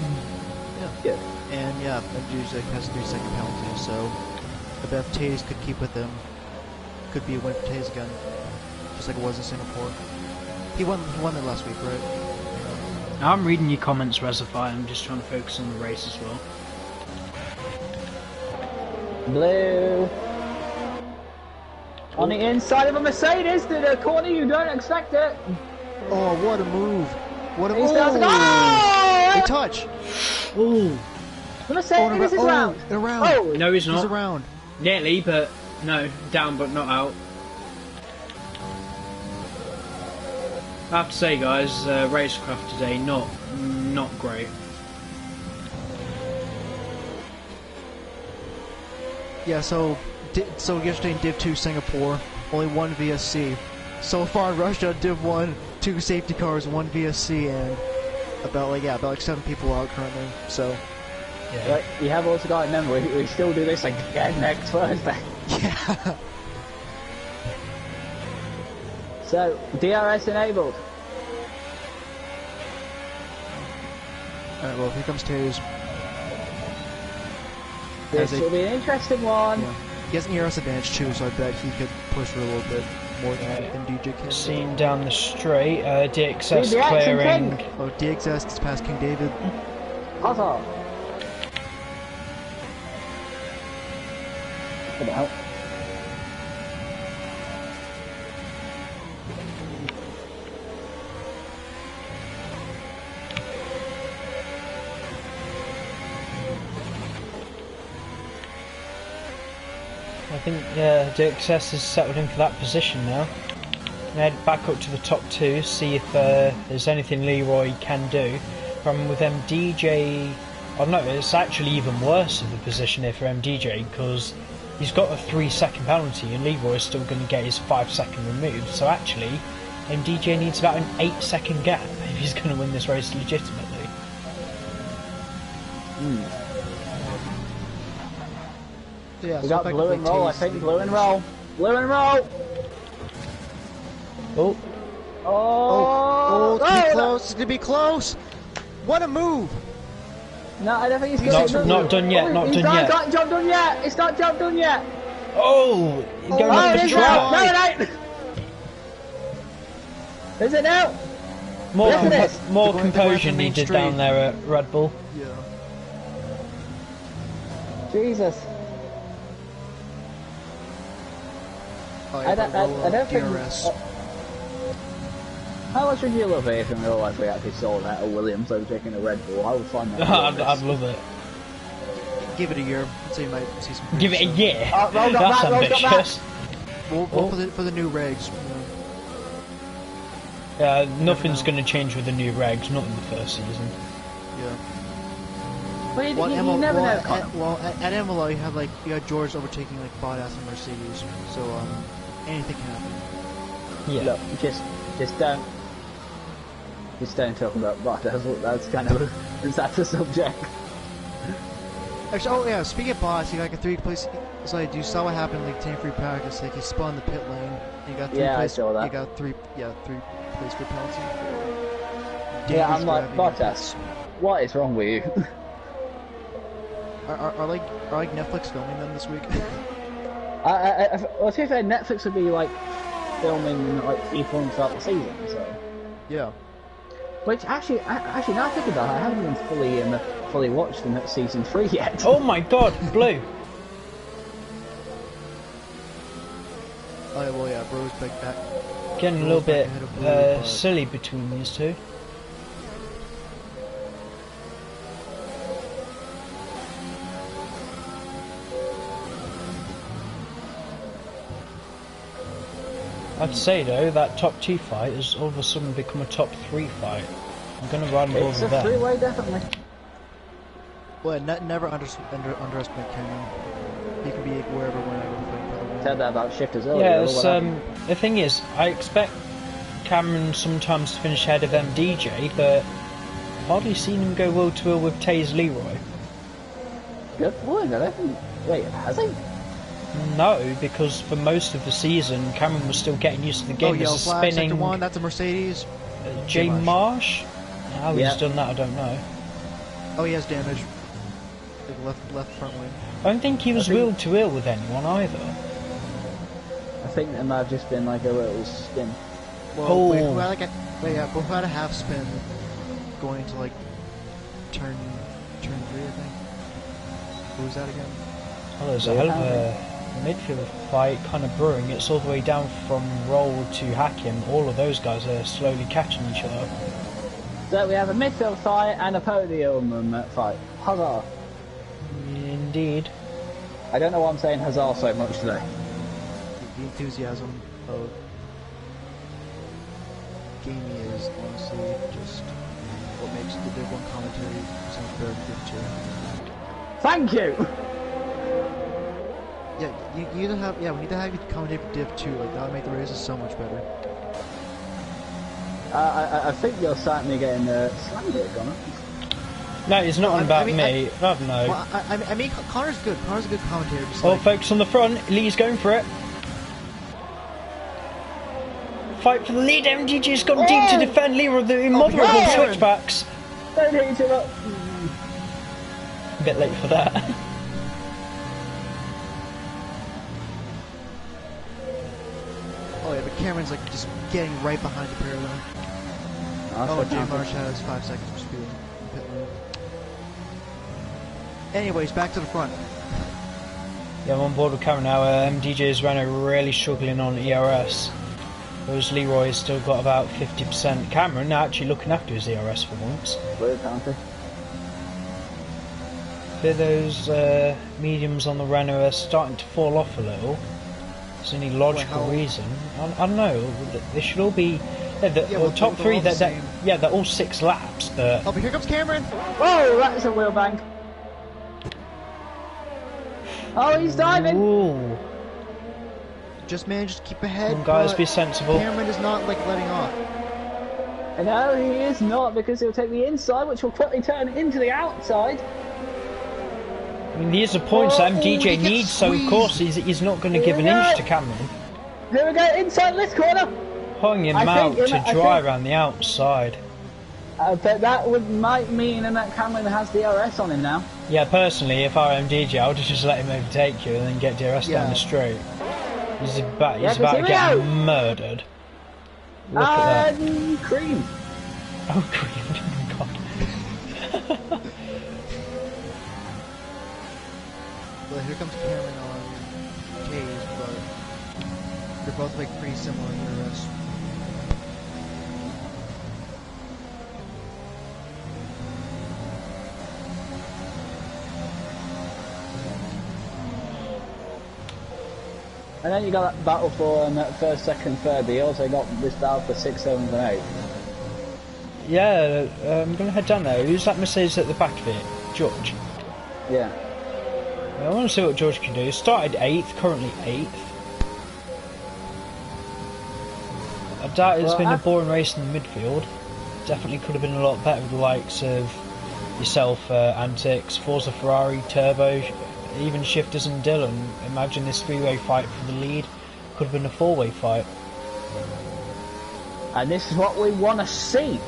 Yeah. Good. And yeah, MJ has a 3-second penalty, so I bet if Taze could keep with him, could be a win for Taze again, just like it was in Singapore. He won it last week, right? I'm reading your comments, Resify, I'm just trying to focus on the race as well. Blue. On the inside of a Mercedes to the corner, you don't expect it. Oh, what a move! What a He's move! down. Oh! They touch! Ooh, The Mercedes is round. around! Oh, no he's He's not. around. Nearly, but no, down but not out. I have to say guys, racecraft today, not great. Yeah, so yesterday in Div 2 Singapore, only 1 VSC. So far in Russia, Div 1, 2 safety cars, 1 VSC, and about 7 people out currently. So But you have also got to remember, we still do this again next Thursday. yeah. So, DRS enabled. Alright, well, here comes Taze. This Has a- will be an interesting one. Yeah. He has an ERS advantage too, so I bet he could push for a little bit more than DJ can. Seen down the straight, DXS DBX and clearing. King. Oh, DXS gets past King David. Huzzah. Good help. I think DXS has settled in for that position now. Head back up to the top 2, see if there's anything Leroy can do. From with MDJ, oh no, it's actually even worse of the position here for MDJ because he's got a 3-second penalty and Leroy is still going to get his 5-second removed. So actually, MDJ needs about an 8-second gap if he's going to win this race legitimately. Yeah, We got blue and roll, I think. Blue and roll. Blue and roll. Oh. Oh, to be close, to be close. What a move! No, I don't think he's going to Not done yet, not done yet. It's not job done yet. It's not job done yet. Oh, going up it the is now. No, track. it ain't. Is it now? More They're composure going needed straight. down there at Red Bull. Yeah. Jesus. Oh, yeah, I don't think. DRS. How much would you love it if in real life we actually saw that a Williams overtaking a Red Bull? I would find that. I'd love it. Give it a year. So you might see some. Give it a year. Roll That's back, roll ambitious. Well, for the new regs. Nothing's going to change with the new regs, not in the first season. Yeah. But you Well, never know. at Nhrl you had George overtaking like Bottas and Mercedes, so anything can happen. Yeah. Look, just don't talk about Bottas. That's kind of that's a subject. Actually, oh yeah, speaking of Bottas, he got like a 3-place. So like, you saw what happened like 10 free practice. Like he spun the pit lane. He got 3 Yeah, place, I saw that. He got 3 place for penalty. Yeah, I'm like driving. Bottas. What is wrong with you? Are like Netflix filming them this week? Well, to be fair, Netflix would be like filming like people throughout the season. So. Yeah. Which actually, now I think about it, I haven't even fully watched them at season 3 yet. Oh my god, blue. Oh yeah, well yeah, bro's back. Getting a little bit silly between these two. I'd say though, that top 2 fight has all of a sudden become a top 3 fight. I'm gonna ride and It's a that. three-way, definitely. Well, never underestimate Cameron. He can be wherever, whenever for the win. Said that about shifters earlier. Yeah, it's, the thing is, I expect Cameron sometimes to finish ahead of MDJ, but I've hardly seen him go wheel to wheel with Taze Leroy. Good point. I don't think. Wait, has he? No, because for most of the season, Cameron was still getting used to the game. yellow There's a flag, spinning sector 1, that's a Mercedes. J Marsh. How Yeah. he's done that, I don't know. Oh, he has damage. Like left front wing. I don't think he was wheel to wheel with anyone either. I think there might have just been like a little spin. Well, who had like who had a half spin going to like turn 3, I think. Who was that again? Oh, there's a hell of a midfield fight kind of brewing. It's all the way down from Roll to Hakim. All of those guys are slowly catching each other. So we have a midfield fight and a podium fight. Huzzah! Indeed. I don't know why I'm saying huzzah so much today. The enthusiasm of gaming is honestly just what makes the Div 1 commentary so much better than Div 2. Thank you! Yeah, you need to have we need to have you commentate for Div 2. Like that would make the races so much better. I think you're certainly getting slammed here, Connor. No, it's not about me. I don't know. Well, I mean, Connor's good. Connor's a good commentator. Just Oh, like, folks on the front. Lee's going for it. Fight for the lead. MDG's gone deep to defend Leroy with the immoderable switchbacks. Don't hit each other. A bit late for that. oh yeah, but Cameron's like just getting right behind the pair line. Oh, J Marsh has 5 seconds for speed. Pit lane. Anyways, back to the front. Yeah, I'm on board with Cameron now. MDJ's runner really struggling on ERS. Whereas Leroy's still got about 50%. Cameron actually looking after his ERS for once. Blue penalty. Feel those mediums on the runner are starting to fall off a little. Is there any logical reason? I don't know. They should all be. Yeah, the Yeah, well, top they're three. all the They're all 6 laps. Oh, but here comes Cameron! Whoa, that's a wheel bank. Oh, he's diving. Ooh. Just managed to keep ahead. Come on, guys, but be sensible. Cameron is not like letting off. No, he is not, because he'll take the inside, which will quickly turn into the outside. I mean, these are points that MDJ he gets needs, so of course he's not going to give an inch to Cameron. There we go, inside this corner. Pulling him out to dry around the outside. But that might mean that Cameron has DRS on him now. Yeah, personally, if I were MDJ, I would just let him overtake you and then get DRS down the straight. He's about to get murdered. Look at that. Cream. Oh, cream. Oh, God. Well, here comes Cameron on K's, but they're both like pretty similar in their race. And then you got that battle for first, second, third. But you also got this battle for 6, 7, and 8. Yeah, I'm going to head down there. Who's that Mercedes at the back of it? George. Yeah. I want to see what George can do. Started 8th, currently 8th. I doubt it's been a boring race in the midfield. Definitely could have been a lot better with the likes of yourself, Antics, Forza Ferrari, Turbo, even Shifters and Dylan. Imagine this 3-way fight for the lead. Could have been a 4-way fight. And this is what we want to see.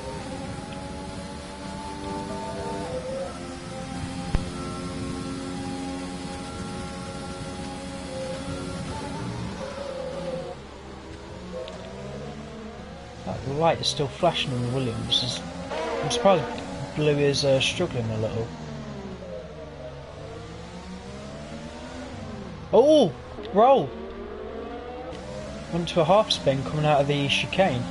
The light is still flashing on the Williams. I'm surprised Blue is struggling a little. Oh! Roll! Went to a half spin coming out of the chicane.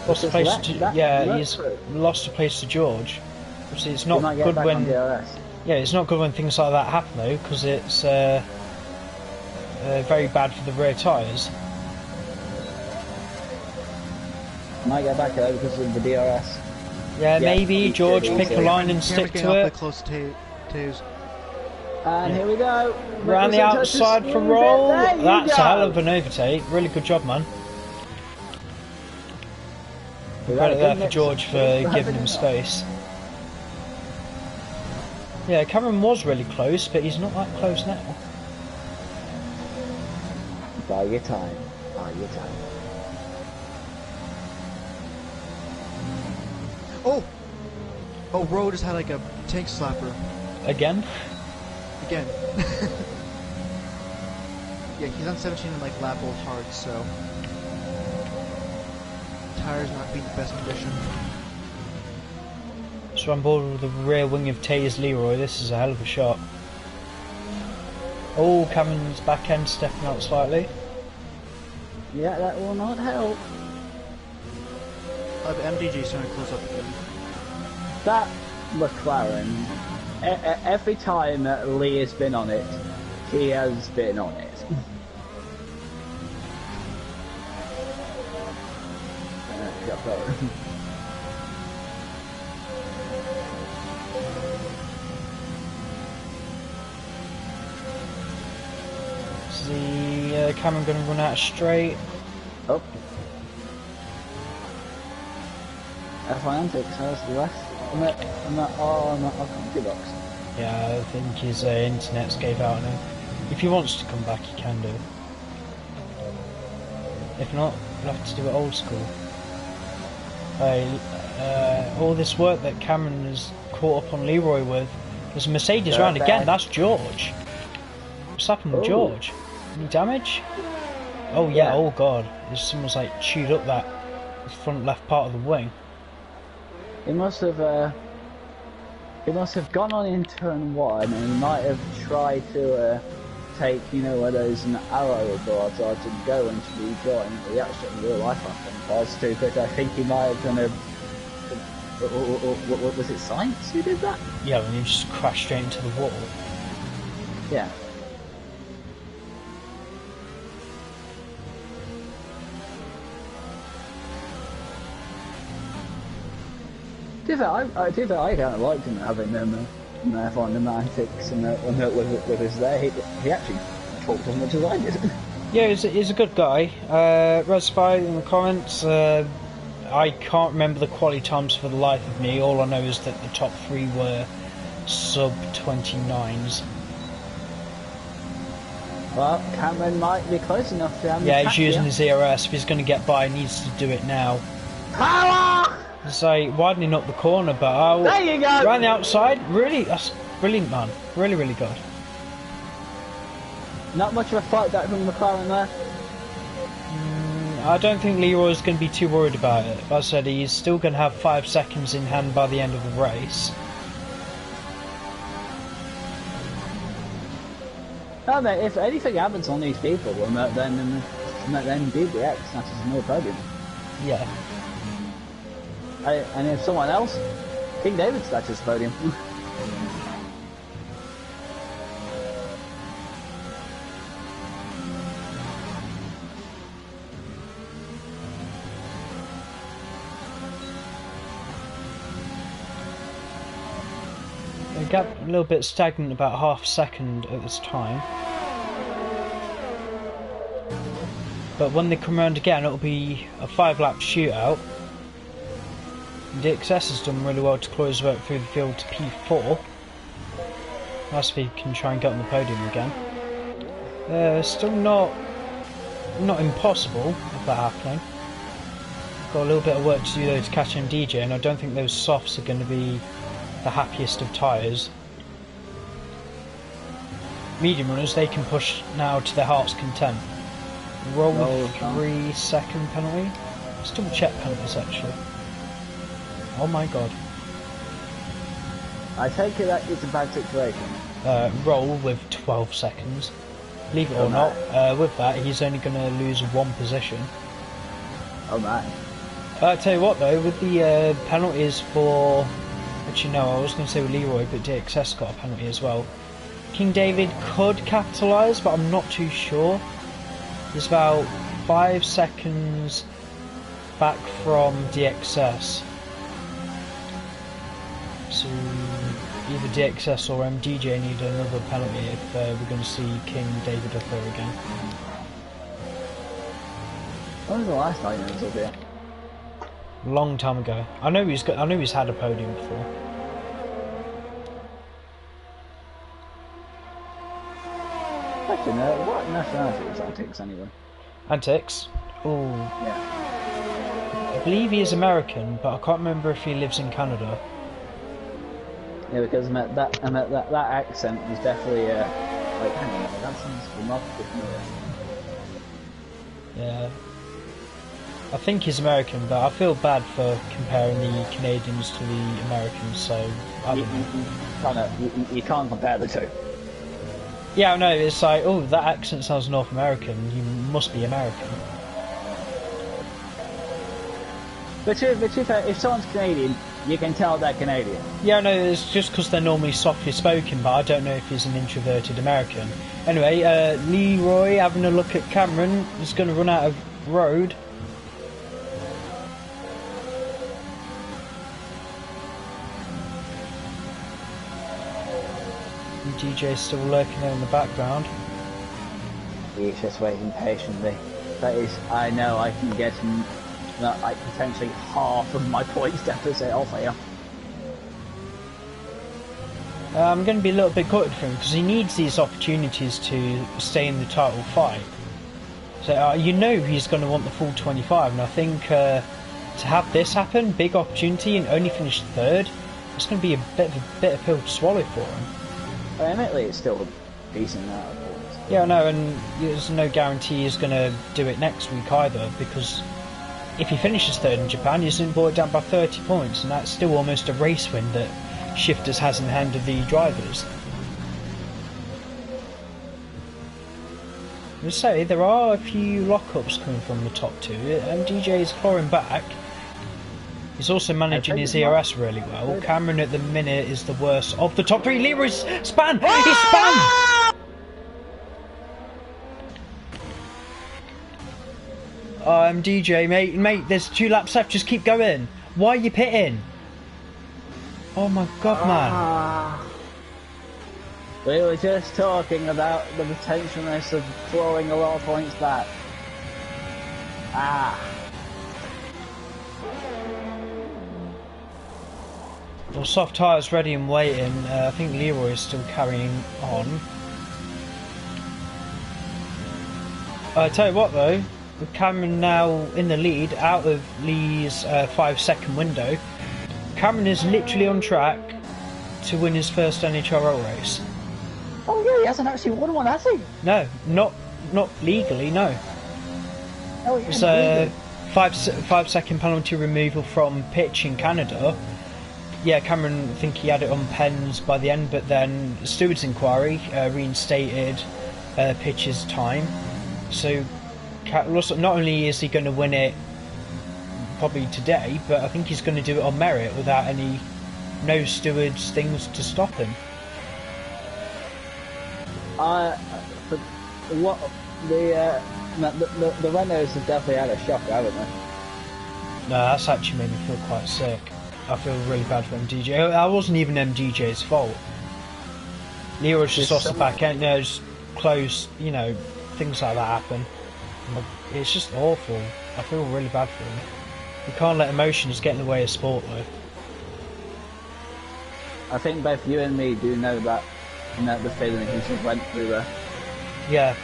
Lost a place he's lost a place to George. Obviously, it's not good when. Yeah, it's not good when things like that happen though, because it's very bad for the rear tyres. Might get back there because of the DRS. Yeah, maybe George pick a line and stick to it. Close to twos. And here we go. Around the outside for Roll. That's a hell of an overtake. Really good job, man. Credit there for George for giving him space. Yeah, Cameron was really close, but he's not that close now. Buy your time. Buy your time. Oh! Oh, Rowe just had like a tank slapper. Again? Again. Yeah, he's on 17 and like lap old hard, so tires not being the best condition. So on board with the rear wing of Taylor's Leroy. This is a hell of a shot. Oh, Cameron's back end stepping out slightly. Yeah, that will not help. MDG's trying to close up again. That McLaren, every time that Lee has been on it, he has been on it. Is the Cameron going to run out straight? Oh. F1 Antics has the rest. I'm at computer box. Yeah, I think his internet's gave out now. If he wants to come back, he can do. If not, we'll have to do it old school. All this work that Cameron has caught up on Leroy with. There's a Mercedes round again. That's George. What's happened with George? Any damage? Oh yeah. Oh god. Someone's like chewed up that front left part of the wing. He must have gone on in turn 1 and he might have tried to take, you know, where those Nhrl boards are to go and to rejoin. He actually in real life I think was too quick. I think he might have done a what was it, Science who did that? Yeah, when you just crashed straight into the wall. Yeah. be fair, I kind of liked him having them F1 Romantics and with us there. He actually talked as much as I did. Yeah, he's a good guy. Raspy in the comments. I can't remember the quality times for the life of me. All I know is that the top 3 were sub 29s. Well, Cameron might be close enough to him. Yeah, he's using his ERS. If he's going to get by, he needs to do it now. Power! It's like widening up the corner, but there you go. Around the outside, really, that's brilliant, man. Really, really good. Not much of a fight back from McLaren there. I don't think Leroy's going to be too worried about it. Like I said, he's still going to have 5 seconds in hand by the end of the race. Oh, mate, if anything happens on these people, then DBX snatches another podium. Yeah. And if someone else, King David snatches the podium. The gap a little bit stagnant, about half a second at this time. But when they come around again, it'll be a 5-lap shootout. DXS has done really well to claw his way through the field to P4. Nice if he can try and get on the podium again. Still not impossible of that happening. Got a little bit of work to do though to catch MDJ, and I don't think those softs are going to be the happiest of tyres. Medium runners, they can push now to their heart's content. Roll 3-second penalty. Let's double check penalties actually. Oh my god. I take it that it's a bad situation. Roll with 12 seconds. Believe it or not, with that he's only going to lose 1 position. Oh my. I tell you what though, with the penalties for... Actually no, I was going to say with Leroy, but DXS got a penalty as well. King David could capitalise, but I'm not too sure. There's about 5 seconds back from DXS. So either DXS or MDJ need another penalty if we're going to see King David up there again. When was the last time he was up here? Long time ago. I know he's had a podium before. Question, what nationality is Antics anyway? Antics? Oh. Yeah. I believe he is American, but I can't remember if he lives in Canada. Yeah, because that accent was definitely like, hang on a minute, that sounds remarkably familiar. Yeah. I think he's American, but I feel bad for comparing the Canadians to the Americans, so I don't know. You can't compare the two. Yeah, I know, it's like, oh, that accent sounds North American, you must be American. But if someone's Canadian, you can tell they're Canadian. Yeah, no, it's just because they're normally softly spoken, but I don't know if he's an introverted American. Anyway, Leroy having a look at Cameron, is going to run out of road. DJ's still lurking there in the background. He's just waiting patiently. That is, I know I can get like potentially half of my points deficit off here. I'm going to be a little bit gutted for him because he needs these opportunities to stay in the title fight. So you know he's going to want the full 25, and I think to have this happen, big opportunity, and only finish 3rd, it's going to be a bit of a pill to swallow for him. Admittedly, it's still a decent amount of points. Yeah, I know, and there's no guarantee he's going to do it next week either, because if he finishes 3rd in Japan, he's brought it down by 30 points, and that's still almost a race win that Shifters has in hand of the drivers. I would say there are a few lockups coming from the top 2. MDJ is clawing back. He's also managing his ERS really well. Cameron at the minute is the worst of the top 3. Leroy's span! He's span! DJ, mate, there's 2 laps left, just keep going. Why are you pitting? Oh my god, man. We were just talking about the potentialness of throwing a lot of points back. Well, soft tyres ready and waiting. I think Leroy is still carrying on. I tell you what though, with Cameron now in the lead, out of Lee's 5-second window, Cameron is literally on track to win his first Nhrl race. Oh yeah, he hasn't actually won one, has he? No, not legally, no. Oh, It's a 5-second penalty removal from pitch in Canada. Yeah, Cameron, I think he had it on pens by the end, but then the steward's inquiry reinstated pitch's time. So not only is he going to win it probably today, but I think he's going to do it on merit without no stewards things to stop him. The Renaults have definitely had a shock, haven't they? No, that's actually made me feel quite sick. I feel really bad for MDJ. That wasn't even MDJ's fault. Leroy's just lost the back end. Just close, things like that happen. It's just awful. I feel really bad for him. You can't let emotions get in the way of sport, though. I think both you and me do know that, the feeling he just went through there. Yeah.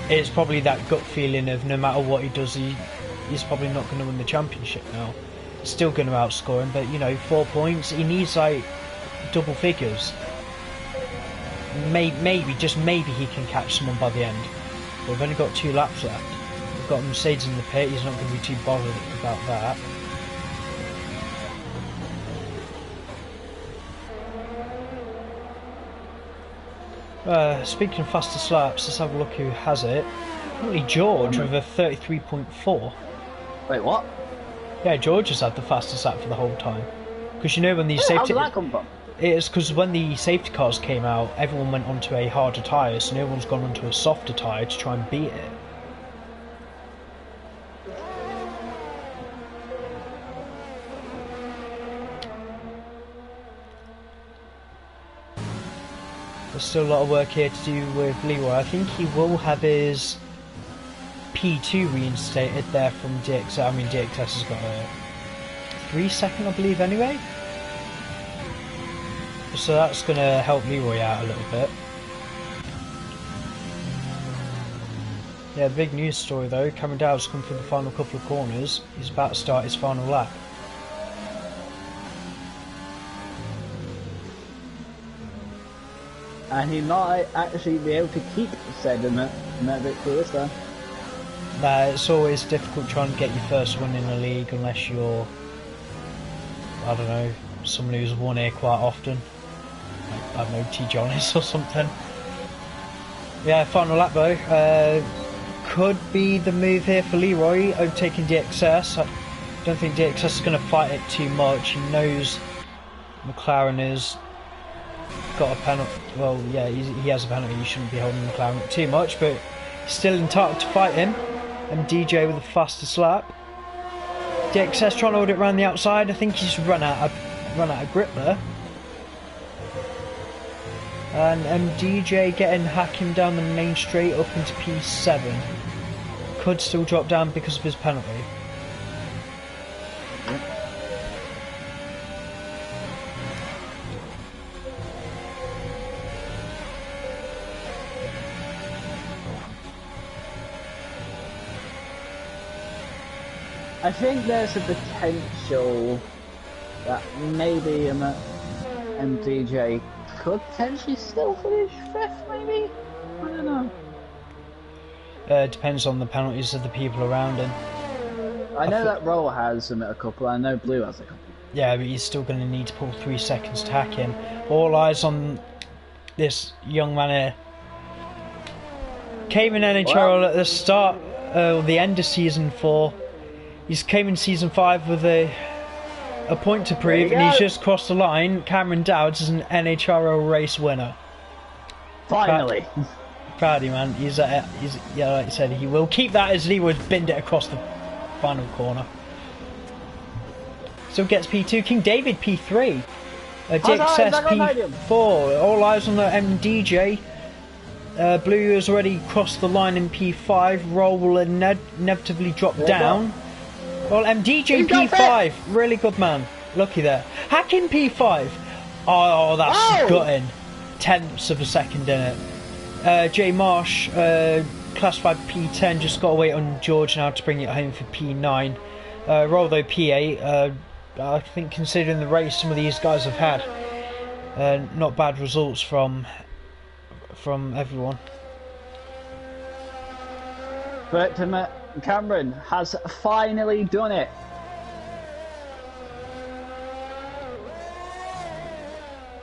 It's probably that gut feeling of no matter what he does, he's probably not going to win the championship now. He's still going to outscore him, but 4 points, he needs like double figures. Maybe, just maybe he can catch someone by the end. But we've only got 2 laps left. We've got Mercedes in the pit, he's not going to be too bothered about that. Speaking of fastest laps, let's have a look who has it. Apparently George with a 33.4. Wait, what? Yeah, George has had the fastest lap for the whole time. Because when these How safety... did that come from? It's because when the safety cars came out, everyone went onto a harder tyre, so no one's gone onto a softer tyre to try and beat it. There's still a lot of work here to do with Leroy. I think he will have his P2 reinstated there from DXS. I mean, DXS has got a 3-second, I believe, anyway. So that's going to help Leroy out a little bit. Yeah, big news story though. Cameron Dowd's come through the final couple of corners. He's about to start his final lap. And he might actually be able to keep said in that victory this time. Nah, it's always difficult trying to get your first win in the league unless you're, I don't know, someone who's won here quite often. Like, I don't know, T. Johnnis or something. Yeah, final lap though. Could be the move here for Leroy, overtaking DXS. I don't think DXS is going to fight it too much. He knows McLaren has got a penalty. Well, yeah, he has a penalty. He shouldn't be holding McLaren too much, but he's still entitled to fight him. And DJ with the fastest lap. DXS trying to hold it around the outside. I think he's run out of grip there. And DJ getting hacking down the main straight up into P7. Could still drop down because of his penalty. I think there's a potential that maybe MDJ could potentially still finish 5th, maybe? I don't know. Depends on the penalties of the people around him. I know that Roll has a couple, I know Blue has a couple. Yeah, but he's still going to need to pull 3 seconds to hack him. All eyes on this young man here. Came in Nhrl at the start, the end of Season 4. He's came in Season 5 with a point to prove, and he's just crossed the line. Cameron Dowds is an Nhrl race winner. Finally! Proud of you, man. He's yeah, like you said, he will keep that as Leroy's binned it across the final corner. Still gets P2. King David P3. DXS P4, all eyes on the MDJ. Blue has already crossed the line in P5. Roll will inevitably drop down. Well, MDJ P5, really good man. Lucky there. Hack in P5. Oh, that's gutting. Tenths of a second in it. J Marsh, classified P10, just got to wait on George now to bring it home for P9. Roll though P8. I think considering the race some of these guys have had, not bad results from everyone. But Cameron has finally done it.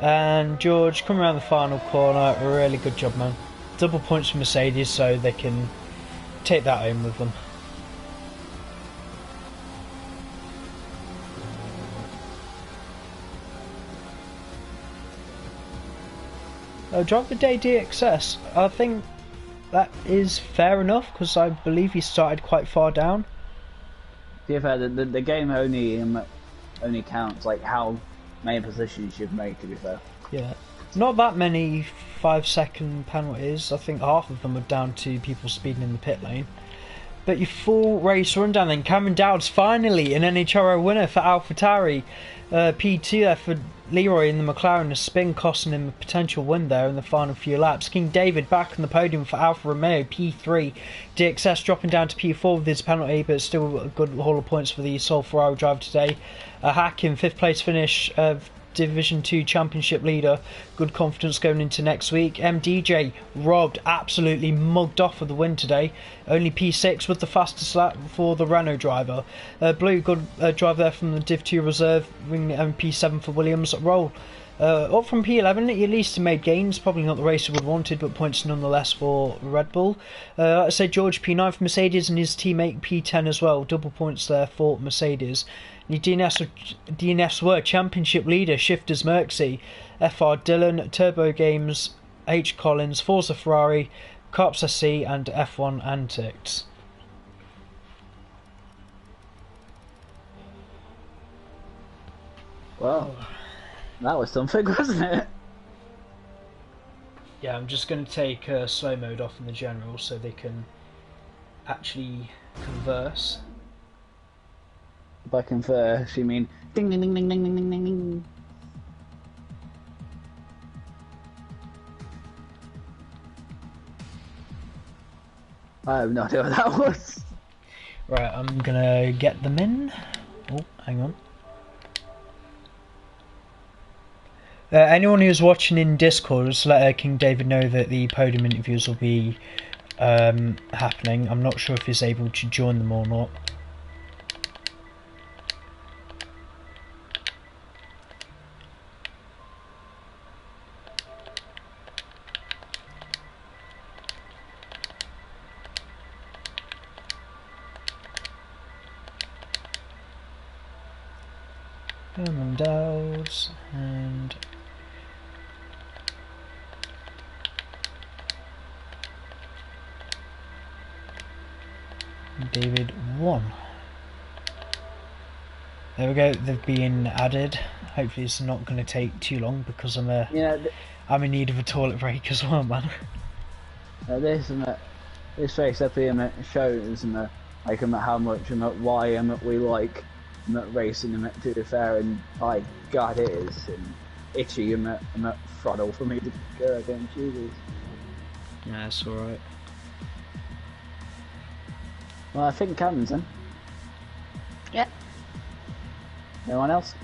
And George, come around the final corner. Really good job, man. Double points for Mercedes, so they can take that home with them. Drive the day DXS. I think that is fair enough because I believe he started quite far down. Yeah, fair. The game only counts like how many positions you've made. To be fair. Yeah, not that many 5-second penalties. I think half of them are down to people speeding in the pit lane. But your full race rundown then. Cameron Dowd's finally an NHRO winner for AlphaTauri. P2 there for Leroy in the McLaren, a spin costing him a potential win there in the final few laps. King David back on the podium for Alfa Romeo, P3. DXS dropping down to P4 with his penalty, but still a good haul of points for the sole Ferrari driver today. Hack in 5th place finish of Division 2 Championship leader. Good confidence going into next week. MDJ robbed, absolutely mugged off of the win today. Only P6 with the fastest lap for the Renault driver. Blue, good drive there from the Div 2 reserve, ring P7 for Williams. Roll up from P11, at least he made gains, probably not the race he would have wanted, but points nonetheless for Red Bull. Like I said, George P9 for Mercedes and his teammate P10 as well, double points there for Mercedes. The DNFs were Championship leader Shifters Merxy, FR Dillon, Turbo Games, H Collins, Forza Ferrari, Corps SC and F1 Antics. Well, that was something, wasn't it? Yeah, I'm just going to take slow mode off in the general so they can actually converse. By converse, you mean ding ding ding ding ding ding ding ding. I have no idea what that was. Right, I'm gonna get them in. Oh, hang on. Anyone who's watching in Discord, just let King David know that the podium interviews will be happening. I'm not sure if he's able to join them or not. Dowds and David 1. There we go, they've been added. Hopefully it's not going to take too long because I'm in need of a toilet break as well, man. This race up here shows like how much and why we like racing to be fair, and by God it is itchy and throttle for me to go against Jesus. Yeah, that's alright. Well, I think Cameron's then. Yep. No one else?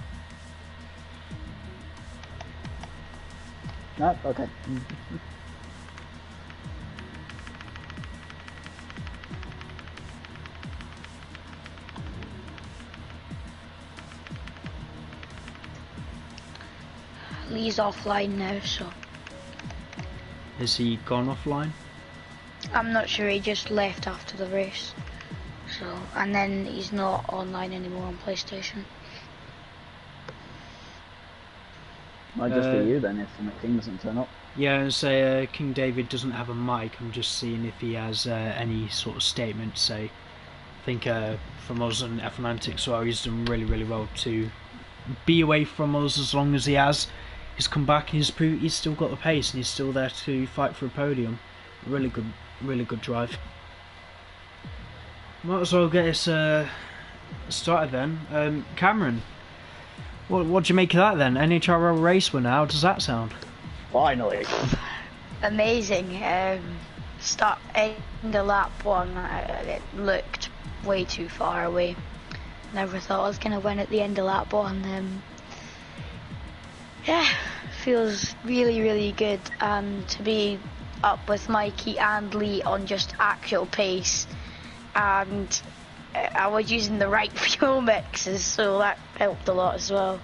No? Okay. Lee's offline now, so Has he gone offline? I'm not sure. He just left after the race, so and then he's not online anymore on PlayStation. Might just be you then if King doesn't turn up. Yeah, and say King David doesn't have a mic. I'm just seeing if he has any sort of statement to say. I think from us and F1 Antics, well, he's done really well to be away from us as long as he has. He's come back and he's still got the pace and he's still there to fight for a podium. Really good drive. Might as well get us started then. Cameron, what do you make of that then? Nhrl race winner, how does that sound? Finally. Amazing. Start in the lap 1, it looked way too far away. Never thought I was going to win at the end of lap 1. Yeah, feels really good, and to be up with Mikey and Lee on just actual pace, and I was using the right fuel mixes, so that helped a lot as well.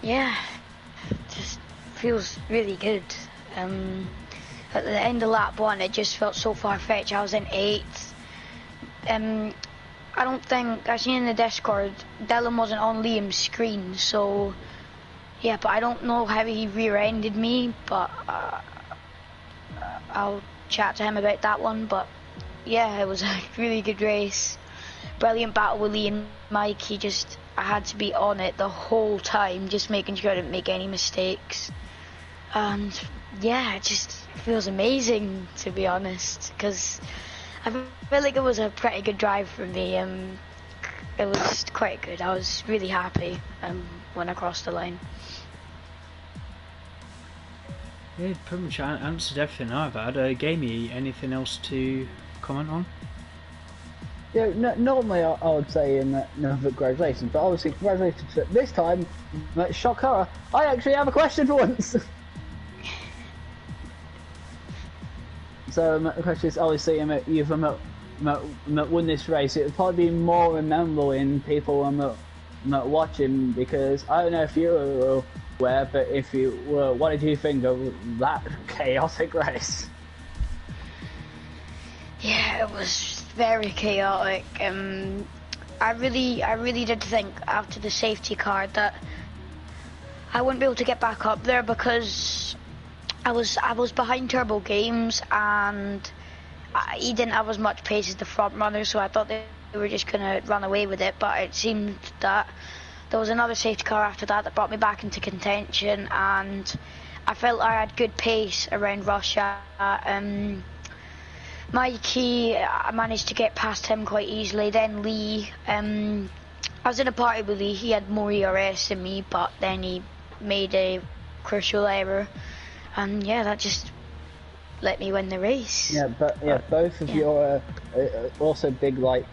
Yeah, just feels really good. At the end of lap 1, it just felt so far-fetched. I was in 8th. I don't think, I seen in the Discord, Dylan wasn't on Liam's screen, so yeah, but I don't know how he rear-ended me, but I'll chat to him about that one. But yeah, it was a really good race. Brilliant battle with Lee and Mike. I had to be on it the whole time, just making sure I didn't make any mistakes. And yeah, it just feels amazing, to be honest, because I feel like it was a pretty good drive for me. It was quite good. I was really happy when I crossed the line. Yeah, pretty much answered everything I've had. Gamey, anything else to comment on? Yeah, normally I would say no, congratulations, but obviously congratulations. This time, shock horror, I actually have a question for once. So the question is, obviously you've won this race. It would probably be more memorable in people watching, because I don't know if you were aware, but if you were, what did you think of that chaotic race? Yeah, it was very chaotic. I really did think after the safety car that I wouldn't be able to get back up there, because I was behind Turbo Games and he didn't have as much pace as the front runner, so I thought they were just gonna run away with it. But it seemed that there was another safety car after that brought me back into contention, and I felt I had good pace around Russia. Mikey, I managed to get past him quite easily. Then Lee, I was in a party with Lee. He had more ERS than me, but then he made a crucial error, and yeah, that just let me win the race. Yeah, but both of you are also big like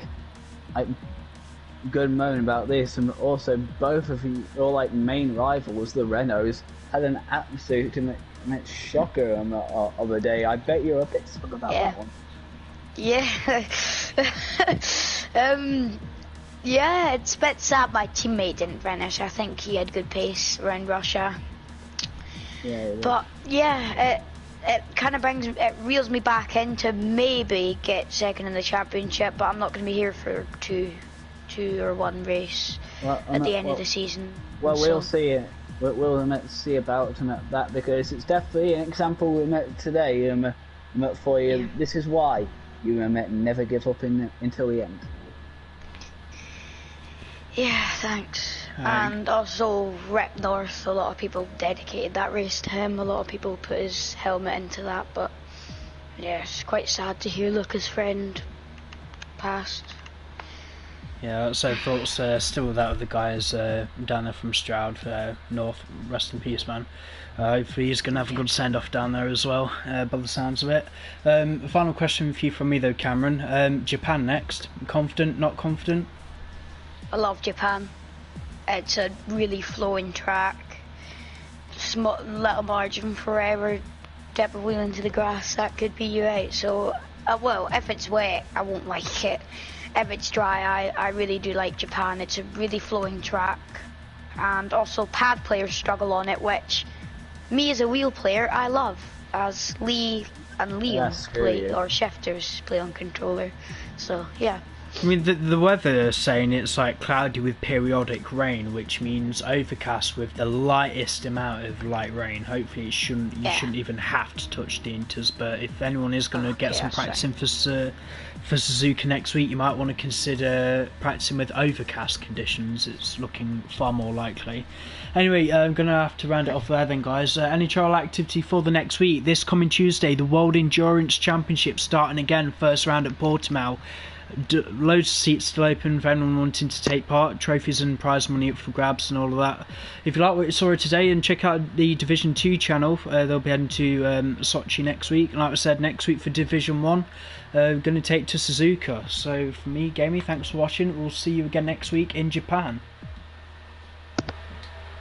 good moan about this, and also both of you, your main rivals, the Renaults, had an absolute shocker on the other day. I bet you're a bit stuck about that one. Yeah. Yeah, it's a bit sad my teammate didn't finish. I think he had good pace around Russia. Yeah. But yeah, it kind of reels me back in to maybe get second in the championship, but I'm not going to be here for two or one race at the end of the season. Well, we'll see it. We'll see about that, because it's definitely an example we met today for you. Yeah. This is why you never give up until the end. Yeah, thanks. And also Rep North, a lot of people dedicated that race to him. A lot of people put his helmet into that, but yeah, it's quite sad to hear Luca's friend passed. Yeah, so thoughts still with that with the guys down there from Stroud North. Rest in peace, man. Hopefully he's going to have a good send-off down there as well, by the sounds of it. A final question for you from me though, Cameron. Japan next. Confident, not confident? I love Japan. It's a really flowing track. Little margin for error. Dip a wheel into the grass, that could be you out. So, well, if it's wet, I won't like it. If it's dry, I really do like Japan. It's a really flowing track. And also pad players struggle on it, which me as a wheel player, I love. As Lee and Liam play, or shifters play on controller. So, yeah. I mean, the weather is saying it's like cloudy with periodic rain, which means overcast with the lightest amount of light rain. Hopefully, you shouldn't even have to touch the inters. But if anyone is going to get some practicing for Suzuka next week, you might want to consider practicing with overcast conditions. It's looking far more likely. Anyway, I'm going to have to round it off there then, guys. Nhrl activity for the next week. This coming Tuesday, the World Endurance Championship starting again, first round at Portimao. Loads of seats still open for anyone wanting to take part. Trophies and prize money up for grabs and all of that. If you like what you saw today, and check out the Division 2 channel. They'll be heading to Sochi next week. And like I said, next week for Division 1, we're going to take to Suzuka. So for me, Gamey, thanks for watching. We'll see you again next week in Japan.